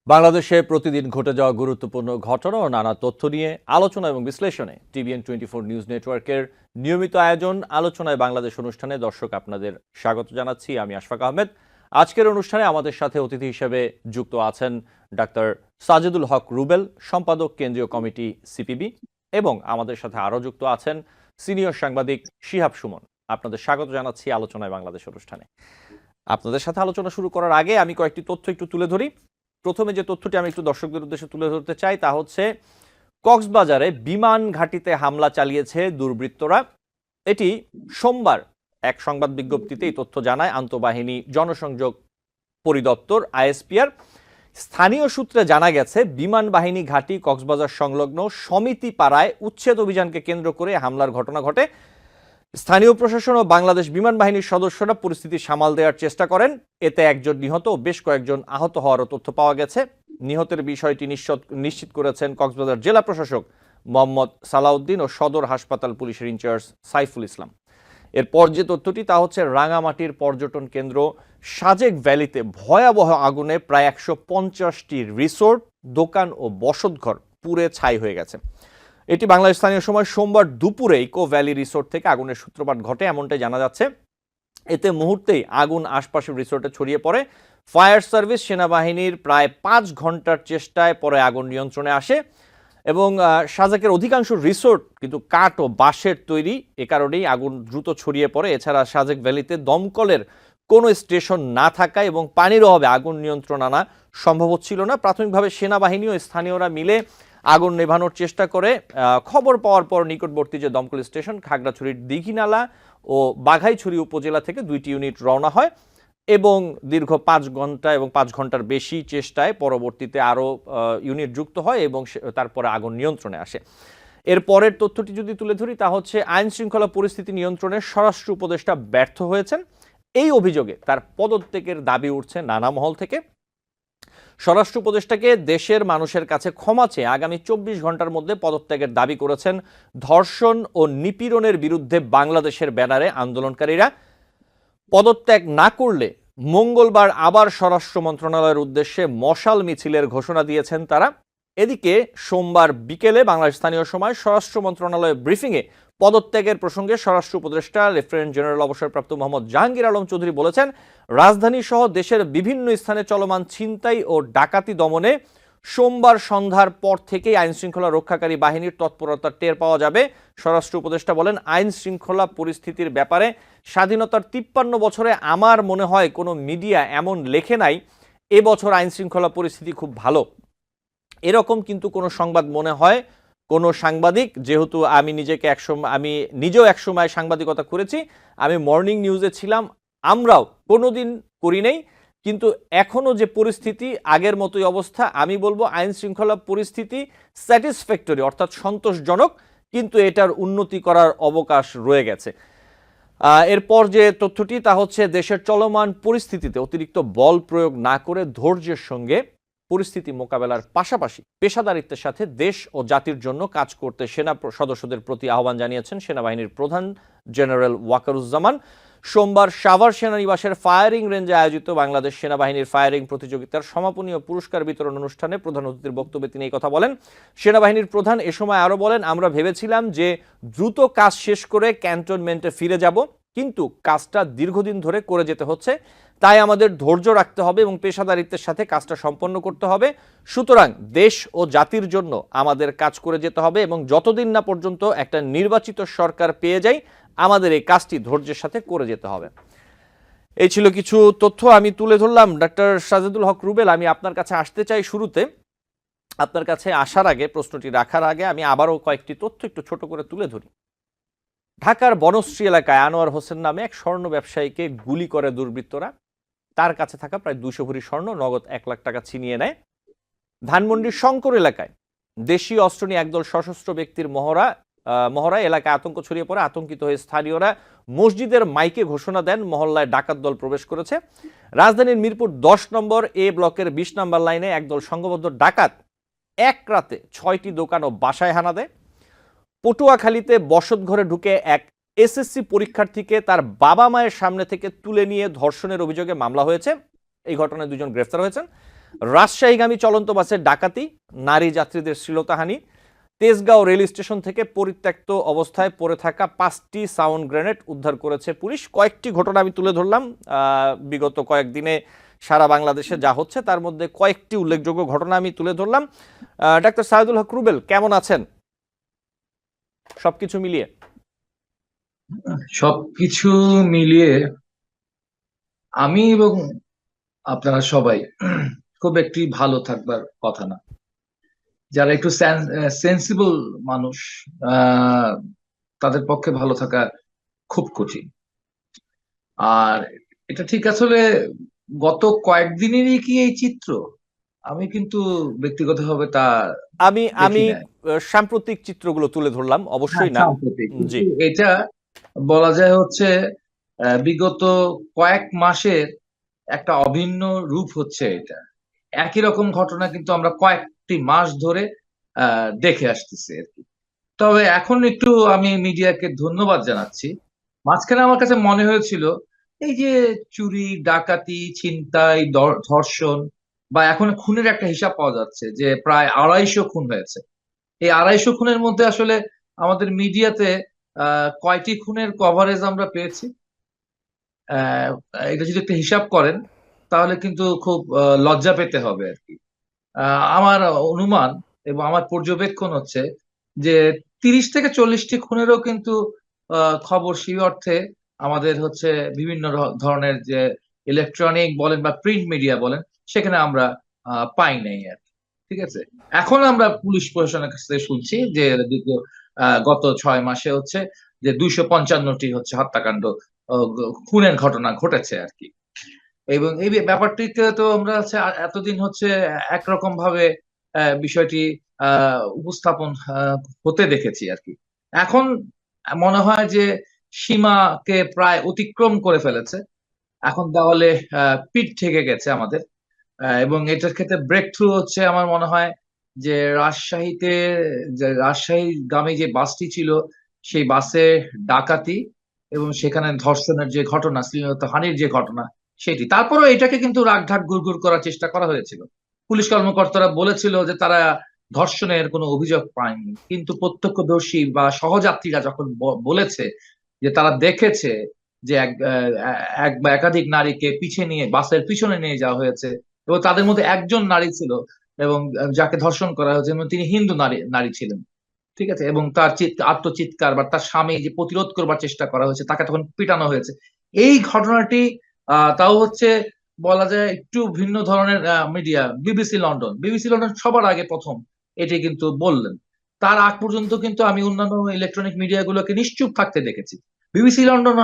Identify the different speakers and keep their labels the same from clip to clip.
Speaker 1: বাংলাদেশে প্রতিদিন ঘটে যাওয়া গুরুত্বপূর্ণ ঘটনা ও নানা তথ্য নিয়ে আলোচনা এবং বিশ্লেষণে TVN24 নিউজ নেটওয়ার্কের নিয়মিত আয়োজন আলোচনায় বাংলাদেশ অনুষ্ঠানে দর্শক আপনাদের স্বাগত জানাচ্ছি। আমি আশফাক আহমেদ। আজকের অনুষ্ঠানে আমাদের সাথে অতিথি হিসেবে যুক্ত আছেন ডাক্তার সাজেদুল হক রুবেল, সম্পাদক কেন্দ্রীয় কমিটি সিপিবি, এবং আমাদের সাথে আরও যুক্ত আছেন সিনিয়র সাংবাদিক শিহাব সুমন। আপনাদের স্বাগত জানাচ্ছি আলোচনায় বাংলাদেশ অনুষ্ঠানে। আপনাদের সাথে আলোচনা শুরু করার আগে আমি কয়েকটি তথ্য একটু তুলে ধরি। প্রথমে যে তথ্যটি আমি একটু দর্শকদের উদ্দেশ্যে তুলে ধরতে চাই তা হচ্ছে কক্সবাজারে বিমান ঘাঁটিতে হামলা চালিয়েছে দুর্বৃত্তরা। এটি সোমবার এক সংবাদ বিজ্ঞপ্তিতে এই তথ্য জানায় আন্তঃবাহিনী জনসংযোগ পরিদপ্তর আইএসপিআর। স্থানীয় সূত্রে জানা গেছে বিমান বাহিনী ঘাঁটি কক্সবাজার সংলগ্ন সমিতি পাড়ায় উচ্ছেদ অভিযানকে কেন্দ্র করে হামলার ঘটনা ঘটে। স্থানীয় প্রশাসন ও বাংলাদেশ বিমান বাহিনীর সদস্যরা পরিস্থিতি সামাল দেওয়ার চেষ্টা করেন। এতে একজন নিহত ও বেশ কয়েকজন আহত হওয়ারও তথ্য পাওয়া গেছে। নিহতের বিষয়টি নিশ্চিত করেছেন কক্সবাজার জেলা প্রশাসক মোহাম্মদ সালাউদ্দিন ও সদর হাসপাতাল পুলিশের ইনচার্জ সাইফুল ইসলাম। এরপর যে তথ্যটি তা হচ্ছে রাঙামাটির পর্যটন কেন্দ্র সাজেক ভ্যালিতে ভয়াবহ আগুনে প্রায় 150টি রিসোর্ট, দোকান ও বসতঘর পুড়ে ছাই হয়ে গেছে। এটি বাংলাদেশ স্থানীয় সময় সোমবার দুপুরে ইকো ভ্যালি রিসোর্ট থেকে আগুনের সূত্রপাত ঘটে এমনটাই জানা যাচ্ছে। এতে মুহূর্তেই আগুন আশপাশের রিসোর্টে ছড়িয়ে পড়ে। ফায়ার সার্ভিস, সেনাবাহিনীর প্রায় 5 ঘন্টার চেষ্টায় পরে আগুন নিয়ন্ত্রণে আসে এবং সাজেকের অধিকাংশ রিসোর্ট কিন্তু কাঠ ও বাঁশের তৈরি, এ কারণেই আগুন দ্রুত ছড়িয়ে পড়ে। এছাড়া সাজেক ভ্যালিতে দমকলের কোনো স্টেশন না থাকায় এবং পানির অভাবে আগুন নিয়ন্ত্রণ আনা সম্ভব হচ্ছিল না। প্রাথমিকভাবে সেনাবাহিনী ও স্থানীয়রা মিলে আগুন নেভানোর চেষ্টা করে। খবর পাওয়ার পর নিকটবর্তী যে দমকল স্টেশন খাগড়াছড়ির দিঘিনালা ও বাঘাইছড়ি উপজেলা থেকে 2টি ইউনিট রওনা হয় এবং দীর্ঘ 5 ঘন্টা এবং 5 ঘন্টার বেশি চেষ্টায় পরবর্তীতে আরও ইউনিট যুক্ত হয় এবং তারপরে আগুন নিয়ন্ত্রণে আসে। এর পরের তথ্যটি যদি তুলে ধরি তা হচ্ছে আইন শৃঙ্খলা পরিস্থিতি নিয়ন্ত্রণে স্বরাষ্ট্র উপদেষ্টা ব্যর্থ হয়েছেন। এই অভিযোগে তার পদত্যাগের দাবি উঠছে নানা মহল থেকে। স্বরাষ্ট্র উপদেষ্টাকে দেশের মানুষের কাছে ক্ষমা চেয়ে আগামী 24 ঘন্টার মধ্যে পদত্যাগের দাবি করেছেন ধর্ষণ ও নিপীড়নের বিরুদ্ধে বাংলাদেশের ব্যানারে আন্দোলনকারীরা। পদত্যাগ না করলে মঙ্গলবার আবার স্বরাষ্ট্র মন্ত্রণালয়ের উদ্দেশ্যে মশাল মিছিলের ঘোষণা দিয়েছেন তারা। এদিকে সোমবার বিকেলে বাংলাদেশ স্থানীয় সময় স্বরাষ্ট্র মন্ত্রণালয়ের ব্রিফিংয়ে পদত্যাগের প্রসঙ্গে স্বরাষ্ট্র উপদেষ্টা লেফটেন্যান্ট জেনারেল অবসরপ্রাপ্ত মোহাম্মদ জাহাঙ্গীর আলম চৌধুরী বলেছেন, রাজধানী সহ দেশের বিভিন্ন স্থানে চলমান ছিনতাই ও ডাকাতি দমনে সোমবার সন্ধ্যার পর থেকেই আইন শৃঙ্খলা রক্ষাকারী বাহিনীর তৎপরতা টের পাওয়া যাবে। স্বরাষ্ট্র উপদেষ্টা বলেন, আইন শৃঙ্খলা পরিস্থিতির ব্যাপারে স্বাধীনতার 53 বছরে আমার মনে হয় কোনো মিডিয়া এমন লেখে নাই এবছর আইন শৃঙ্খলা পরিস্থিতি খুব ভালো। এরকম কিন্তু কোনো সংবাদ মনে হয় কোনো সাংবাদিক, যেহেতু আমি নিজেও একসময় সাংবাদিকতা করেছি, আমি মর্নিং নিউজে ছিলাম, আমরাও কোনোদিন করি নেই, কিন্তু এখনও যে পরিস্থিতি আগের মতোই অবস্থা। আমি বলবো আইন শৃঙ্খলা পরিস্থিতি স্যাটিসফ্যাক্টরি অর্থাৎ সন্তোষজনক, কিন্তু এটার উন্নতি করার অবকাশ রয়ে গেছে। এরপর যে তথ্যটি তা হচ্ছে দেশের চলমান পরিস্থিতিতে অতিরিক্ত বল প্রয়োগ না করে ধৈর্যের সঙ্গে পরিস্থিতি মোকাবেলার পাশাপাশি পেশাদারিত্বের সাথে দেশ ও জাতির জন্য কাজ করতে সেনা সদস্যদের প্রতি আহ্বান জানিয়েছেন সেনাবাহিনীর প্রধান জেনারেল ওয়াকারুজ্জামান। সোমবার সাভার সেনানিবাসের ফায়ারিং রেঞ্জে আয়োজিত বাংলাদেশ সেনাবাহিনীর ফায়ারিং প্রতিযোগিতার সমাপনী ও পুরস্কার বিতরণ অনুষ্ঠানে প্রধান অতিথির বক্তব্যে তিনি এই কথা বলেন। সেনাবাহিনীর প্রধান এ সময় আরও বলেন, আমরা ভেবেছিলাম যে দ্রুত কাজ শেষ করে ক্যান্টনমেন্টে ফিরে যাব, কিন্তু কাজটা দীর্ঘদিন ধরে করে যেতে হচ্ছে, তাই আমাদের ধৈর্য রাখতে হবে এবং পেশাদারিত্বের সাথে কাজটা সম্পন্ন করতে হবে। সুতরাং দেশ ও জাতির জন্য আমাদের কাজ করে যেতে হবে এবং যতদিন না পর্যন্ত একটা নির্বাচিত সরকার পেয়ে যাই আমাদের এই কাজটি ধৈর্যের সাথে করে যেতে হবে। এই ছিল কিছু তথ্য আমি তুলে ধরলাম। ডাক্তার সাজেদুল হক রুবেল, আমি আপনার কাছে আসতে চাই। শুরুতে আপনার কাছে আসার আগে, প্রশ্নটি রাখার আগে আমি আবারও কয়েকটি তথ্য একটু ছোট করে তুলে ধরি। ঢাকার বনশ্রী এলাকায় আনোয়ার হোসেন নামে এক স্বর্ণ ব্যবসায়ীকে গুলি করে দুর্বৃত্তরা। তার কাছে থাকা প্রায় 200 ভরি স্বর্ণ, নগদ 1 লাখ টাকা ছিনিয়ে নেয়। ধানমন্ডির শঙ্কর এলাকায় দেশীয় অস্ত্র নিয়ে একদল সশস্ত্র ব্যক্তির মহড়ায় এলাকায় আতঙ্ক ছড়িয়ে পড়ে। আতঙ্কিত হয়ে স্থানীয়রা মসজিদের মাইকে ঘোষণা দেন মহল্লায় ডাকাত দল প্রবেশ করেছে। রাজধানীর মিরপুর 10 নম্বর এ ব্লকের 20 নম্বর লাইনে একদল সংঘবদ্ধ ডাকাত এক রাতে 6টি দোকান ও বাসায় হানা দেয়। পটুয়াখালীতে বসতঘরে ঢুকে এক এসএসসি পরীক্ষার্থীকে তার বাবা মায়ের সামনে থেকে তুলে নিয়ে ধর্ষণের অভিযোগে মামলা হয়েছে। এই ঘটনায় 2জন গ্রেফতার হয়েছেন। রাজশাহীগামী চলন্ত বাসের ডাকাতি, নারী যাত্রীদের শ্লীলতাহানি, তেজগাঁও রেল স্টেশন থেকে পরিত্যক্ত অবস্থায় পড়ে থাকা 5টি সাউন্ড গ্রেনেড উদ্ধার করেছে পুলিশ। কয়েকটি ঘটনা আমি তুলে ধরলাম বিগত কয়েকদিনে সারা বাংলাদেশে যা হচ্ছে তার মধ্যে কয়েকটি উল্লেখযোগ্য ঘটনা আমি তুলে ধরলাম। ডাক্তার সাইদুল হক রুবেল কেমন আছেন সবকিছু মিলিয়ে?
Speaker 2: সবকিছু মিলিয়ে আমি এবং আপনারা সবাই খুব একটি ভালো থাকবার কথা না। যারা একটু সেন্সিবল মানুষ, আহ তাদের পক্ষে ভালো থাকা খুব কঠিন। আর এটা ঠিক আসলে গত কয়েকদিনেরই কি এই চিত্র? আমি কিন্তু ব্যক্তিগতভাবে তা
Speaker 1: আমি
Speaker 2: দেখি
Speaker 1: আমি
Speaker 2: না।
Speaker 1: সাম্প্রতিক চিত্রগুলো তুলে ধরলাম,
Speaker 2: হ্যাঁ,
Speaker 1: অবশ্যই না।
Speaker 2: সাম্প্রতিক,
Speaker 1: জি।
Speaker 2: কিন্তু এটা বলা যায় হচ্ছে বিগত কয়েক মাসের একটা অভিন্ন রূপ হচ্ছে এটা। একই রকম ঘটনা কিন্তু আমরা কয়েকটি মাস ধরে দেখে আসতেছি আর কি। তবে এখন একটু আমি মিডিয়াকে ধন্যবাদ জানাচ্ছি। মাঝখানে আমার কাছে মনে হয়েছিল এই যে চুরি, ডাকাতি, ছিনতাই, ধর্ষণ বা এখন খুনের একটা হিসাব পাওয়া যাচ্ছে যে প্রায় 250 খুন হয়েছে। এই 250 খুনের মধ্যে আসলে আমাদের মিডিয়াতে কয়টি খুনের কভারেজ আমরা পেয়েছি? আহ, এটা যদি একটা হিসাব করেন তাহলে কিন্তু খুব লজ্জা পেতে হবে আর কি। আমার অনুমান এবং আমার পর্যবেক্ষণ হচ্ছে যে 30 থেকে 40টি খুনেরও কিন্তু খবর সেই অর্থে আমাদের হচ্ছে বিভিন্ন ধরনের যে ইলেকট্রনিক বলেন বা প্রিন্ট মিডিয়া বলেন সেখানে আমরা পাই নাই আর কি। ঠিক আছে। এখন আমরা পুলিশ প্রশাসনের কাছ থেকে শুনছি যে গত 6 মাসে হচ্ছে যে 255টি হচ্ছে হত্যাকাণ্ড, খুনের ঘটনা ঘটেছে আর কি। এবং এই ব্যাপারটিকে তো আমরা হচ্ছে এতদিন হচ্ছে একরকম ভাবে বিষয়টি উপস্থাপন হতে দেখেছি আর কি। এখন মনে হয় যে সীমাকে প্রায় অতিক্রম করে ফেলেছে। এখন তাহলে পিঠ থেকে গেছে আমাদের। এবং এটার ক্ষেত্রে ব্রেক থ্রু হচ্ছে আমার মনে হয় যে রাজশাহীতে, যে রাজশাহীগামী যে বাসটি ছিল সেই বাসে ডাকাতি এবং সেখানে ধর্ষণের যে ঘটনা, শ্লীলতাহানির যে ঘটনা সেটি। তারপরেও এটাকে কিন্তু রাগঢাক গুড়গুড় করার চেষ্টা করা হয়েছিল। পুলিশ কর্মকর্তারা বলেছিল যে তারা ধর্ষণের কোনো অভিযোগ পায়নি, কিন্তু প্রত্যক্ষদর্শী বা সহযাত্রীরা যখন বলেছে যে তারা দেখেছে যে এক বা একাধিক নারীকে পিছে নিয়ে বাসের পিছনে নিয়ে যাওয়া হয়েছে এবং তাদের মধ্যে একজন নারী ছিল এবং যাকে ধর্ষণ করা হয়েছে এবং তিনি হিন্দু নারী নারী ছিলেন। ঠিক আছে। এবং তার আত্মচিৎকার বা তার স্বামী যে প্রতিরোধ করবার চেষ্টা করা হয়েছে, তাকে তখন পিটানো হয়েছে। এই ঘটনাটি তাও হচ্ছে বলা যায় একটু ভিন্ন ধরনের মিডিয়া, বিবিসি লন্ডন সবার আগে প্রথম এটি কিন্তু বললেন। তার আগ পর্যন্ত কিন্তু আমি অন্যান্য ইলেকট্রনিক মিডিয়াগুলোকে নিশ্চুপ থাকতে দেখেছি। বিবিসি লন্ডন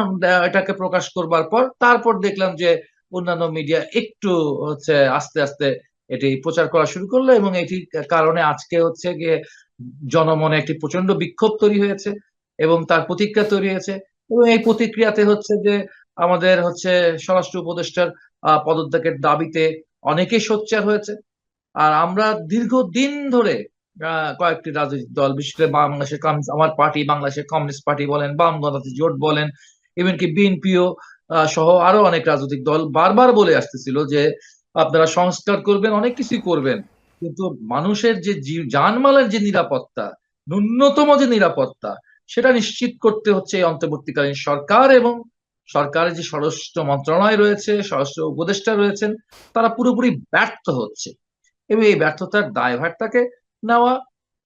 Speaker 2: এটাকে প্রকাশ করবার পর তারপর দেখলাম যে অন্যান্য মিডিয়া একটু হচ্ছে আস্তে আস্তে এটি প্রচার করা শুরু করলো এবং এটির কারণে আজকে হচ্ছে গিয়ে জনমনে একটি প্রচন্ড বিক্ষোভ তৈরি হয়েছে এবং তার প্রতিক্রিয়া তৈরি হয়েছে। এবং এই প্রতিক্রিয়াতে হচ্ছে যে আমাদের হচ্ছে স্বরাষ্ট্র উপদেষ্টার পদত্যাগের দাবিতে অনেকেই সোচ্চার হয়েছে। আর আমরা দীর্ঘদিন ধরে কয়েকটি রাজনৈতিক দল, বিশেষ করে বাংলাদেশের আমার পার্টি, বাংলাদেশের কমিউনিস্ট পার্টি বলেন, বাম গণতান্ত্রিক জোট বলেন, এমনকি বিএনপিও সহ আরো অনেক রাজনৈতিক দল বারবার বলে আসতেছিল যে আপনারা সংস্কার করবেন, অনেক কিছুই করবেন, কিন্তু মানুষের যে জানমালের যে নিরাপত্তা, ন্যূনতম যে নিরাপত্তা, সেটা নিশ্চিত করতে হচ্ছে এই অন্তর্বর্তীকালীন সরকার এবং সরকারের যে স্বরাষ্ট্র মন্ত্রণালয় রয়েছে, স্বরাষ্ট্র উপদেষ্টা রয়েছেন, তারা পুরোপুরি ব্যর্থ হচ্ছে। এবং এই ব্যর্থতার দায়ভারটাকে নেওয়া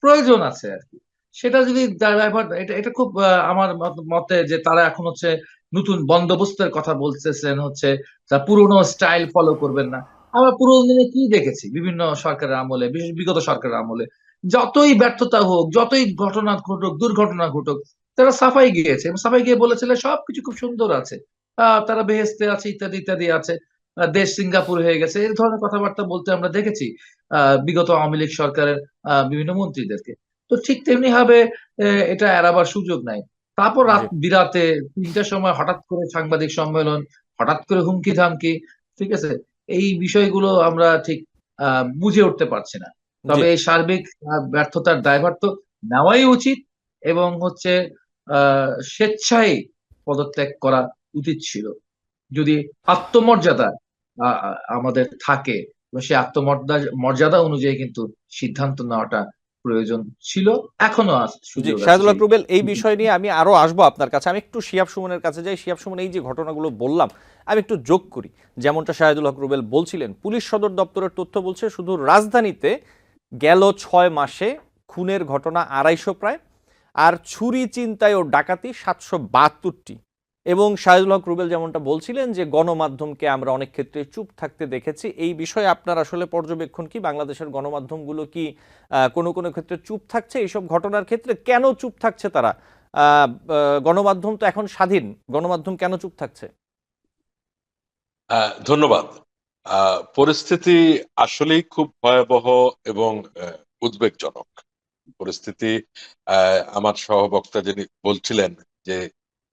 Speaker 2: প্রয়োজন আছে আর কি। সেটা যদি দায়ভার, এটা এটা খুব আমার মতে যে তারা এখন হচ্ছে নতুন বন্দোবস্তের কথা বলতেছেন, হচ্ছে তা পুরোনো স্টাইল ফলো করবেন না। আমরা পুরোনো দিনে কি দেখেছি বিভিন্ন সরকারের আমলে, বিশেষ বিগত সরকারের আমলে, যতই ব্যর্থতা হোক, যতই ঘটনা ঘটুক, দুর্ঘটনা ঘটুক, তারা সাফাই গিয়েছে এবং সাফাই গিয়ে বলেছিল সবকিছু খুব সুন্দর আছে, তারা বেহেস্তে আছে, ইত্যাদি ইত্যাদি আছে, দেশ সিঙ্গাপুর হয়ে গেছে, এই ধরনের কথাবার্তা বলতে আমরা দেখেছি বিগত আওয়ামী লীগ সরকারের বিভিন্ন মন্ত্রীদেরকে। তো ঠিক তেমনি ভাবে এটা এড়াবার সুযোগ নাই। তারপর রাত
Speaker 1: জি।
Speaker 2: বিরাতে 3টার সময় হঠাৎ করে সাংবাদিক সম্মেলন, হঠাৎ করে হুমকি ধামকি। ঠিক আছে। এই বিষয়গুলো আমরা ঠিক বুঝে উঠতে পারছি না।
Speaker 1: জি।
Speaker 2: তবে এই সার্বিক ব্যর্থতার দায়ভার তো নেওয়াই উচিত এবং হচ্ছে স্বেচ্ছায় পদত্যাগ করা উচিত ছিল। যদি আত্মমর্যাদা আমাদের থাকে এবং সেই মর্যাদা অনুযায়ী কিন্তু সিদ্ধান্ত নেওয়াটা প্রয়োজন ছিল, এখনো আছে,
Speaker 1: জি,
Speaker 2: সুযোগ আছে
Speaker 1: শাহেদুল হক
Speaker 2: সেই।
Speaker 1: রুবেল, এই বিষয় নিয়ে আমি আরো আসবো আপনার কাছে। আমি একটু শিহাব সুমনের কাছে যাই। শিহাব সুমন, এই যে ঘটনাগুলো বললাম, আমি একটু যোগ করি। যেমনটা শাহেদুল হক রুবেল বলছিলেন, পুলিশ সদর দপ্তরের তথ্য বলছে শুধু রাজধানীতে গেল 6 মাসে খুনের ঘটনা 250 প্রায়, আর ছুরি চিন্তায় ও ডাকাতি 772টি। এবং শাহিদুল হক রুবেল যেমনটা বলছিলেন যে গণমাধ্যমকে আমরা অনেক ক্ষেত্রে চুপ থাকতে দেখেছি। এই বিষয়ে আপনার আসলে পর্যবেক্ষণ কি? বাংলাদেশের গণমাধ্যমগুলো কি কোনো কোনো ক্ষেত্রে চুপ থাকছে এইসব ঘটনার ক্ষেত্রে? কেন চুপ থাকছে তারা? গণমাধ্যম তো এখন স্বাধীন, গণমাধ্যম কেন চুপ থাকছে?
Speaker 3: ধন্যবাদ। পরিস্থিতি আসলেই খুব ভয়াবহ এবং উদ্বেগজনক পরিস্থিতি। আমার সহবক্তা যিনি বলছিলেন যে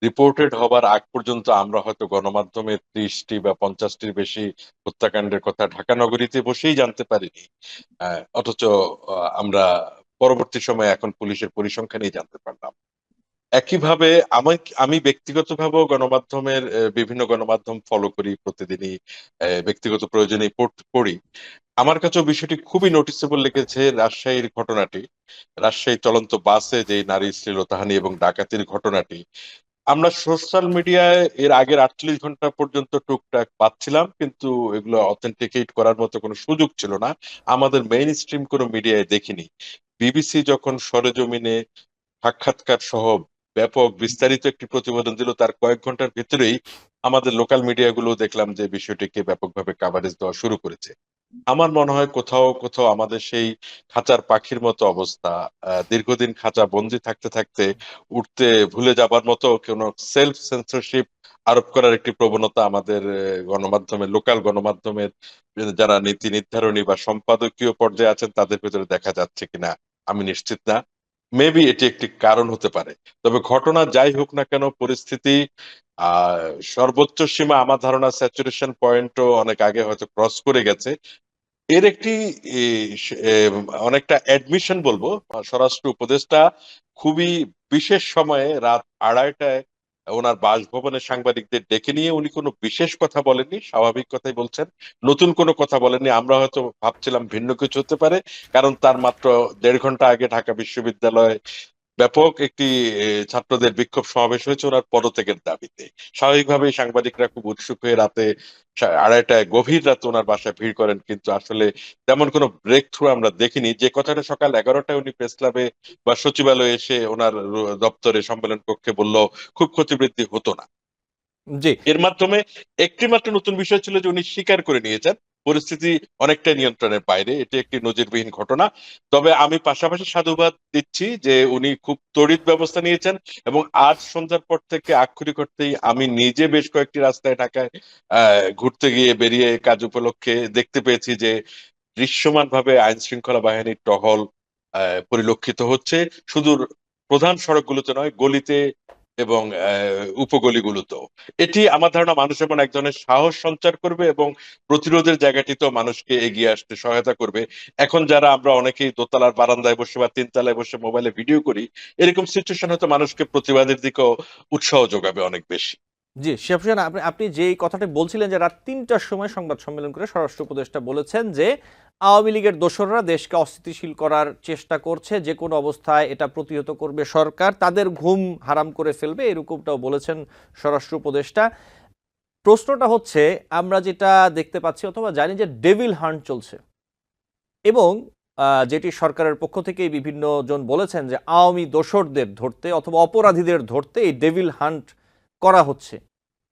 Speaker 3: রিপোর্টেড হবার আগ পর্যন্ত আমরা হয়তো গণমাধ্যমের 30টি বা 50টির বেশি হত্যাকাণ্ডের কথা ঢাকা নগরীতে বসেই জানতে পারিনি। অথচ আমরা পরবর্তী সময়ে এখন পুলিশের পরিসংখ্যান নিয়ে জানতে পারলাম। একইভাবে আমি আমি ব্যক্তিগতভাবেও গণমাধ্যমের বিভিন্ন গণমাধ্যম ফলো করি প্রতিদিনই, ব্যক্তিগত প্রয়োজনে পড়ি। আমার কাছেও বিষয়টি খুবই নোটিসেবল লেগেছে, রাজশাহীর ঘটনাটি। রাজশাহী চলন্ত বাসে যে নারী শ্লীলতাহানি এবং ডাকাতির ঘটনাটি আমরা সোশ্যাল মিডিয়ায় এর আগের 48 ঘন্টা পর্যন্ত টুকটাক পাচ্ছিলাম, কিন্তু এগুলো অথেন্টিকেট করার মতো কোনো সুযোগ ছিল না। আমাদের মেইন স্ট্রিম কোনো মিডিয়ায় দেখিনি। বিবিসি যখন সরেজমিনে সাক্ষাৎকার সহ ব্যাপক বিস্তারিত একটি প্রতিবেদন দিল, তার কয়েক ঘন্টার ভিতরেই আমাদের লোকাল মিডিয়াগুলো দেখলাম যে বিষয়টিকে ব্যাপকভাবে কাভারেজ দেওয়া শুরু করেছে। আমার মনে হয় কোথাও কোথাও আমাদের সেই খাঁচার পাখির মতো অবস্থা, দীর্ঘদিন খাঁচা বন্দি থাকতে থাকতে উঠতে ভুলে যাবার মতো কোনো সেলফ সেন্সরশিপ আরোপ করার একটি প্রবণতা আমাদের গণমাধ্যমের, লোকাল গণমাধ্যমের যারা নীতি নির্ধারণী বা সম্পাদকীয় পর্যায়ে আছেন তাদের ভেতরে দেখা যাচ্ছে কিনা আমি নিশ্চিত না। মেবি এটি একটি কারণ হতে পারে। তবে ঘটনা যাই হোক না কেন, পরিস্থিতি আহ সর্বোচ্চ সীমা, আমার ধারণা স্যাচুরেশন পয়েন্টও অনেক আগে হয়তো ক্রস করে গেছে। এর একটি এ, অনেকটা অ্যাডমিশন বলবো, স্বরাষ্ট্র উপদেষ্টা খুবই বিশেষ সময়ে রাত 2:30টায় ওনার বাসভবনে সাংবাদিকদের ডেকে নিয়ে উনি কোনো বিশেষ কথা বলেননি, স্বাভাবিক কথাই বলছেন, নতুন কোনো কথা বলেননি। আমরা হয়তো ভাবছিলাম ভিন্ন কিছু হতে পারে, কারণ তার মাত্র 1.5 ঘন্টা আগে ঢাকা বিশ্ববিদ্যালয় ব্যাপক একটি ছাত্রদের বিক্ষোভ সমাবেশ হয়েছে ওনার পদত্যাগের দাবিতে। স্বাভাবিকভাবেই সাংবাদিকরা খুব উৎসুক হয়ে রাতে 2:30টায় গভীর রাতে ওনার বাসায় ভিড় করেন, কিন্তু আসলে তেমন কোনো ব্রেক থ্রু আমরা দেখিনি। যে কথাটা সকাল 11টায় উনি প্রেস ক্লাবে বা সচিবালয়ে এসে ওনার দপ্তরে সম্মেলন কক্ষে বলল, খুব ক্ষতিবৃদ্ধি হতো না।
Speaker 1: জি।
Speaker 3: এর মাধ্যমে একটি মাত্র নতুন বিষয় ছিল যে উনি স্বীকার করে নিয়েছেন পরিস্থিতি অনেকটাই নিয়ন্ত্রণের বাইরে। এটি একটি নজিরবিহীন ঘটনা। তবে আমি পাশাপাশি সাধুবাদ দিচ্ছি যে উনি খুব তড়িৎ ব্যবস্থা নিয়েছেন, এবং আজ সন্ধ্যার পর থেকে আক্ষরিক অর্থেই আমি নিজে বেশ কয়েকটি রাস্তায় ঢাকায় ঘুরতে গিয়ে বেরিয়ে কাজ উপলক্ষে দেখতে পেয়েছি যে দৃশ্যমান ভাবে আইন শৃঙ্খলা বাহিনীর টহল পরিলক্ষিত হচ্ছে, শুধু প্রধান সড়কগুলোতে নয়, গলিতে এবং উপগলিগুলোতেও। এটি আমার ধারণা মানুষের মনে এক ধরনের সাহস সঞ্চার করবে এবং প্রতিরোধের জায়গাটিতেও মানুষকে এগিয়ে আসতে সহায়তা করবে। এখন যারা আমরা অনেকেই দোতলার বারান্দায় বসে বা তিনতলায় বসে মোবাইলে ভিডিও করি, এরকম সিচুয়েশন হয়তো মানুষকে প্রতিবাদের দিকেও উৎসাহ যোগাবে অনেক বেশি।
Speaker 1: জি, শিহাব হোসেন, আপনি আপনি যেই কথাটা বলছিলেন যে রাত 3টার সময় সংবাদ সম্মেলন করে স্বরাষ্ট্র উপদেষ্টা বলেছেন যে আওয়ামী লীগের দোসররা দেশকে অস্থিতিশীল করার চেষ্টা করছে, যে কোনো অবস্থায় এটা প্রতিহত করবে সরকার, তাদের ঘুম হারাম করে ফেলবে, এরকমটাও বলেছেন স্বরাষ্ট্র উপদেষ্টা। প্রশ্নটা হচ্ছে, আমরা যেটা দেখতে পাচ্ছি অথবা জানি যে ডেভিল হান্ট চলছে, এবং যেটি সরকারের পক্ষ থেকেই বিভিন্ন জন বলেছেন যে আওয়ামী দোসরদের ধরতে অথবা অপরাধীদের ধরতে এই ডেভিল হান্ট করা হচ্ছে।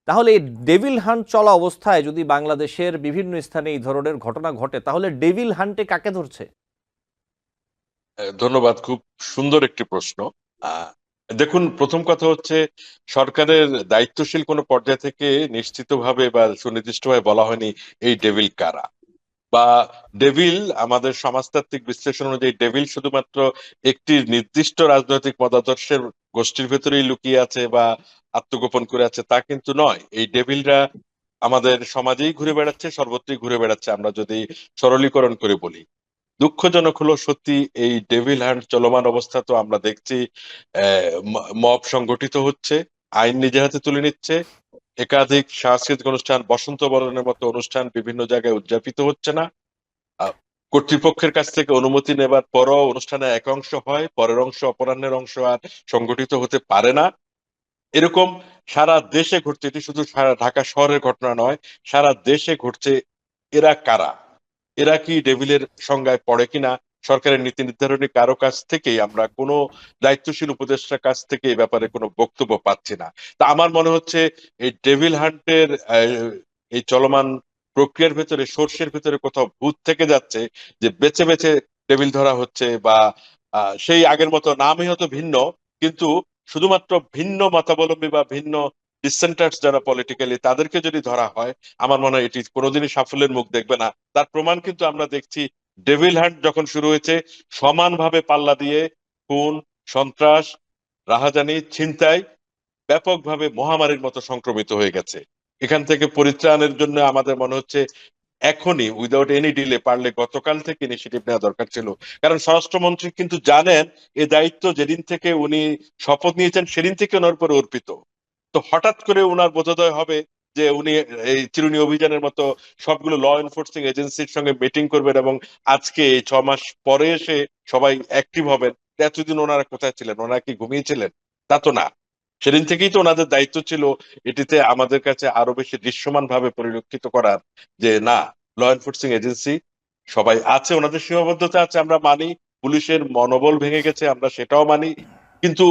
Speaker 1: তাহলে এই ডেভিল হান্ট চলা অবস্থায় যদি বাংলাদেশের বিভিন্ন স্থানে এই ধরনের ঘটনা ঘটে, তাহলে ডেভিল হান্টে কাকে ধরছে?
Speaker 3: ধন্যবাদ, খুব সুন্দর একটি প্রশ্ন। আহ, দেখুন, প্রথম কথা হচ্ছে সরকারের দায়িত্বশীল কোনো পর্যায় থেকে নিশ্চিতভাবে বা সুনির্দিষ্টভাবে বলা হয়নি এই ডেভিল কারা বা ডেভিল। আমাদের সমাজতাত্ত্বিক বিশ্লেষণ অনুযায়ী ডেভিল শুধুমাত্র একটি নির্দিষ্ট রাজনৈতিক মতাদর্শের গোষ্ঠীর ভেতরেই লুকিয়ে আছে বা আত্মগোপন করে আছে তা কিন্তু নয়। এই ডেভিলরা আমাদের সমাজেই ঘুরে বেড়াচ্ছে, সর্বত্রই ঘুরে বেড়াচ্ছে, আমরা যদি সরলীকরণ করে বলি। দুঃখজনক হলো সত্যি, এই ডেভিল হান্ট চলমান অবস্থা তো আমরা দেখছি। মব সংগঠিত হচ্ছে, আইন নিজের হাতে তুলে নিচ্ছে, একাধিক সাংস্কৃতিক অনুষ্ঠান, বসন্ত বরণের মতো অনুষ্ঠান বিভিন্ন জায়গায় উদযাপিত হচ্ছে না। আহ, কর্তৃপক্ষের কাছ থেকে অনুমতি নেবার পরও অনুষ্ঠানে এক অংশ হয়, পরের অংশ অপরাহ্নের অংশ আর সংগঠিত হতে পারে না। এরকম সারা দেশে ঘটছে, এটি শুধু সারা ঢাকা শহরের ঘটনা নয়, সারা দেশে ঘটছে। এরা কারা? এরা কি ডেভিলের সংজ্ঞায় পড়ে কিনা সরকারের নীতি নির্ধারণী কারো কাছ থেকেই আমরা কোনো দায়িত্বশীল উপদেষ্টার কাছ থেকে এই ব্যাপারে কোনো বক্তব্য পাচ্ছি না। তা আমার মনে হচ্ছে এই ডেভিল হান্টের এই চলমান প্রক্রিয়ার ভেতরে, সর্ষের ভেতরে কোথাও ভূত থেকে যাচ্ছে, যে বেছে বেছে টেবিল ধরা হচ্ছে, বা সেই আগের মতো নামই হয়তো ভিন্ন, কিন্তু শুধুমাত্র ভিন্ন মতাবলম্বী বা ভিন্ন ডিসেন্টার্স যারা পলিটিক্যালি, তাদেরকে যদি ধরা হয়, আমার মনে হয় এটি কোনোদিনই সাফল্যের মুখ দেখবে না। তার প্রমাণ কিন্তু আমরা দেখছি, ডেভিল হান্ট যখন শুরু হয়েছে, সমানভাবে পাল্লা দিয়ে খুন, সন্ত্রাস, রাহাজানি, ছিনতাই ব্যাপকভাবে মহামারীর মতো সংক্রমিত হয়ে গেছে। এখান থেকে পরিত্রাণের জন্য আমাদের মনে হচ্ছে এখনই, উইদাউট এনি ডিলে, পারলে গতকাল থেকে ইনিশিয়েটিভ নেওয়া দরকার ছিল। কারণ স্বরাষ্ট্রমন্ত্রী কিন্তু জানেন এ দায়িত্ব যেদিন থেকে উনি শপথ নিয়েছেন সেদিন থেকে ওনার উপর অর্পিত। তো হঠাৎ করে ওনার বোধোদয় হবে যে উনি এই চিরুনি অভিযানের মতো সবগুলো ল এনফোর্সিং এজেন্সির সঙ্গে মিটিং করবেন, এবং আজকে এই 6 মাস পরে এসে সবাই অ্যাক্টিভ হবেন। তো এতদিন ওনারা কোথায় ছিলেন? ওনারা কি ঘুমিয়েছিলেন? তা তো না। সেদিন থেকেই তো ওনাদের দায়িত্ব ছিল এটিতে আমাদের কাছে আরো বেশি দৃশ্যমান ভাবে পরিলক্ষিত করার, যে না, ল এনফোর্সিং এজেন্সি সবাই আছে, ওনাদের সীমাবদ্ধতা আছে, আমরা মানি। পুলিশের মনোবল ভেঙে গেছে, আমরা সেটাও মানি। কিন্তু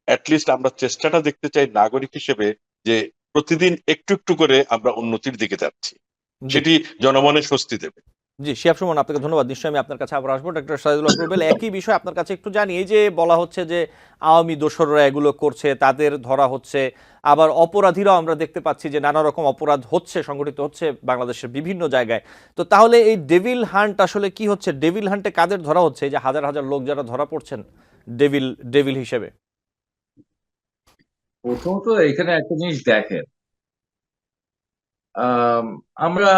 Speaker 3: অ্যাটলিস্ট আমরা চেষ্টাটা দেখতে চাই নাগরিক হিসেবে, যে প্রতিদিন একটু একটু করে আমরা উন্নতির দিকে যাচ্ছি।
Speaker 1: জি।
Speaker 3: সেটি জনমনে স্বস্তি দেবে।
Speaker 1: জি, শিহাব সুমন, আপনাকে ধন্যবাদ। নিশ্চয়ই আমি আপনার কাছে আবার আসবো। ডক্টর সাইদুল হক রুবেল, একই বিষয় আপনার কাছে একটু জানি। এই যে বলা হচ্ছে যে আওয়ামী দোসররা এগুলো করছে, তাদের ধরা হচ্ছে, আবার অপরাধীরাও আমরা দেখতে পাচ্ছি যে নানা রকম অপরাধ হচ্ছে, সংগঠিত হচ্ছে বাংলাদেশের বিভিন্ন জায়গায়। তো তাহলে এই ডেভিল হান্ট আসলে কি হচ্ছে? ডেভিল হান্টে কাদের ধরা হচ্ছে? এই যে হাজার হাজার লোক যারা ধরা পড়ছেন ডেভিল ডেভিল হিসেবে।
Speaker 2: প্রথমত এখানে একটা জিনিস দেখেন, আম, আমরা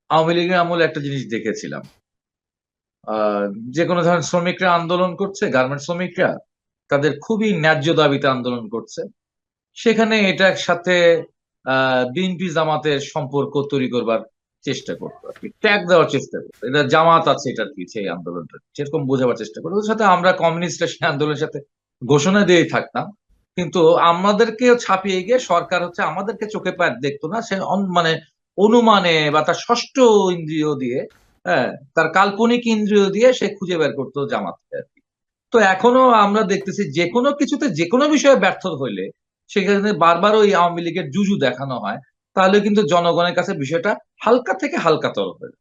Speaker 2: আওয়ামী লীগের আমলে একটা জিনিস দেখেছিলাম। আহ, যে কোনো ধরনের শ্রমিকরা আন্দোলন করছে, গার্মেন্ট শ্রমিকরা তাদের খুবই ন্যায্য দাবিতে আন্দোলন করছে, সেখানে এটার সাথে বিএনপি জামাতের সম্পর্ক তৈরি করবার চেষ্টা করতো আর কি, ট্যাগ দেওয়ার চেষ্টা করতো, এটা জামাত আছে এটার কি, সেই আন্দোলনটা সেরকম বোঝাবার চেষ্টা করতো। ওর সাথে আমরা কমিউনিস্টরা সেই আন্দোলনের সাথে ঘোষণা দিয়েই থাকতাম, কিন্তু আমাদেরকেও ছাপিয়ে গিয়ে সরকার হচ্ছে আমাদেরকে চোখে পায় দেখতো না, সে মানে অনুমানে বা তার ষষ্ঠ ইন্দ্রিয় দিয়ে, হ্যাঁ, তার কাল্পনিক ইন্দ্রিয় দিয়ে সে খুঁজে বের করতো জামাতকে আর কি। তো এখনো আমরা দেখতেছি যে কোনো কিছুতে যে কোনো বিষয়ে ব্যর্থ হইলে সেখানে বারবার ওই আওয়ামী লীগের জুজু দেখানো হয়, তাহলে কিন্তু জনগণের কাছে বিষয়টা হালকা থেকে হালকাতর হয়।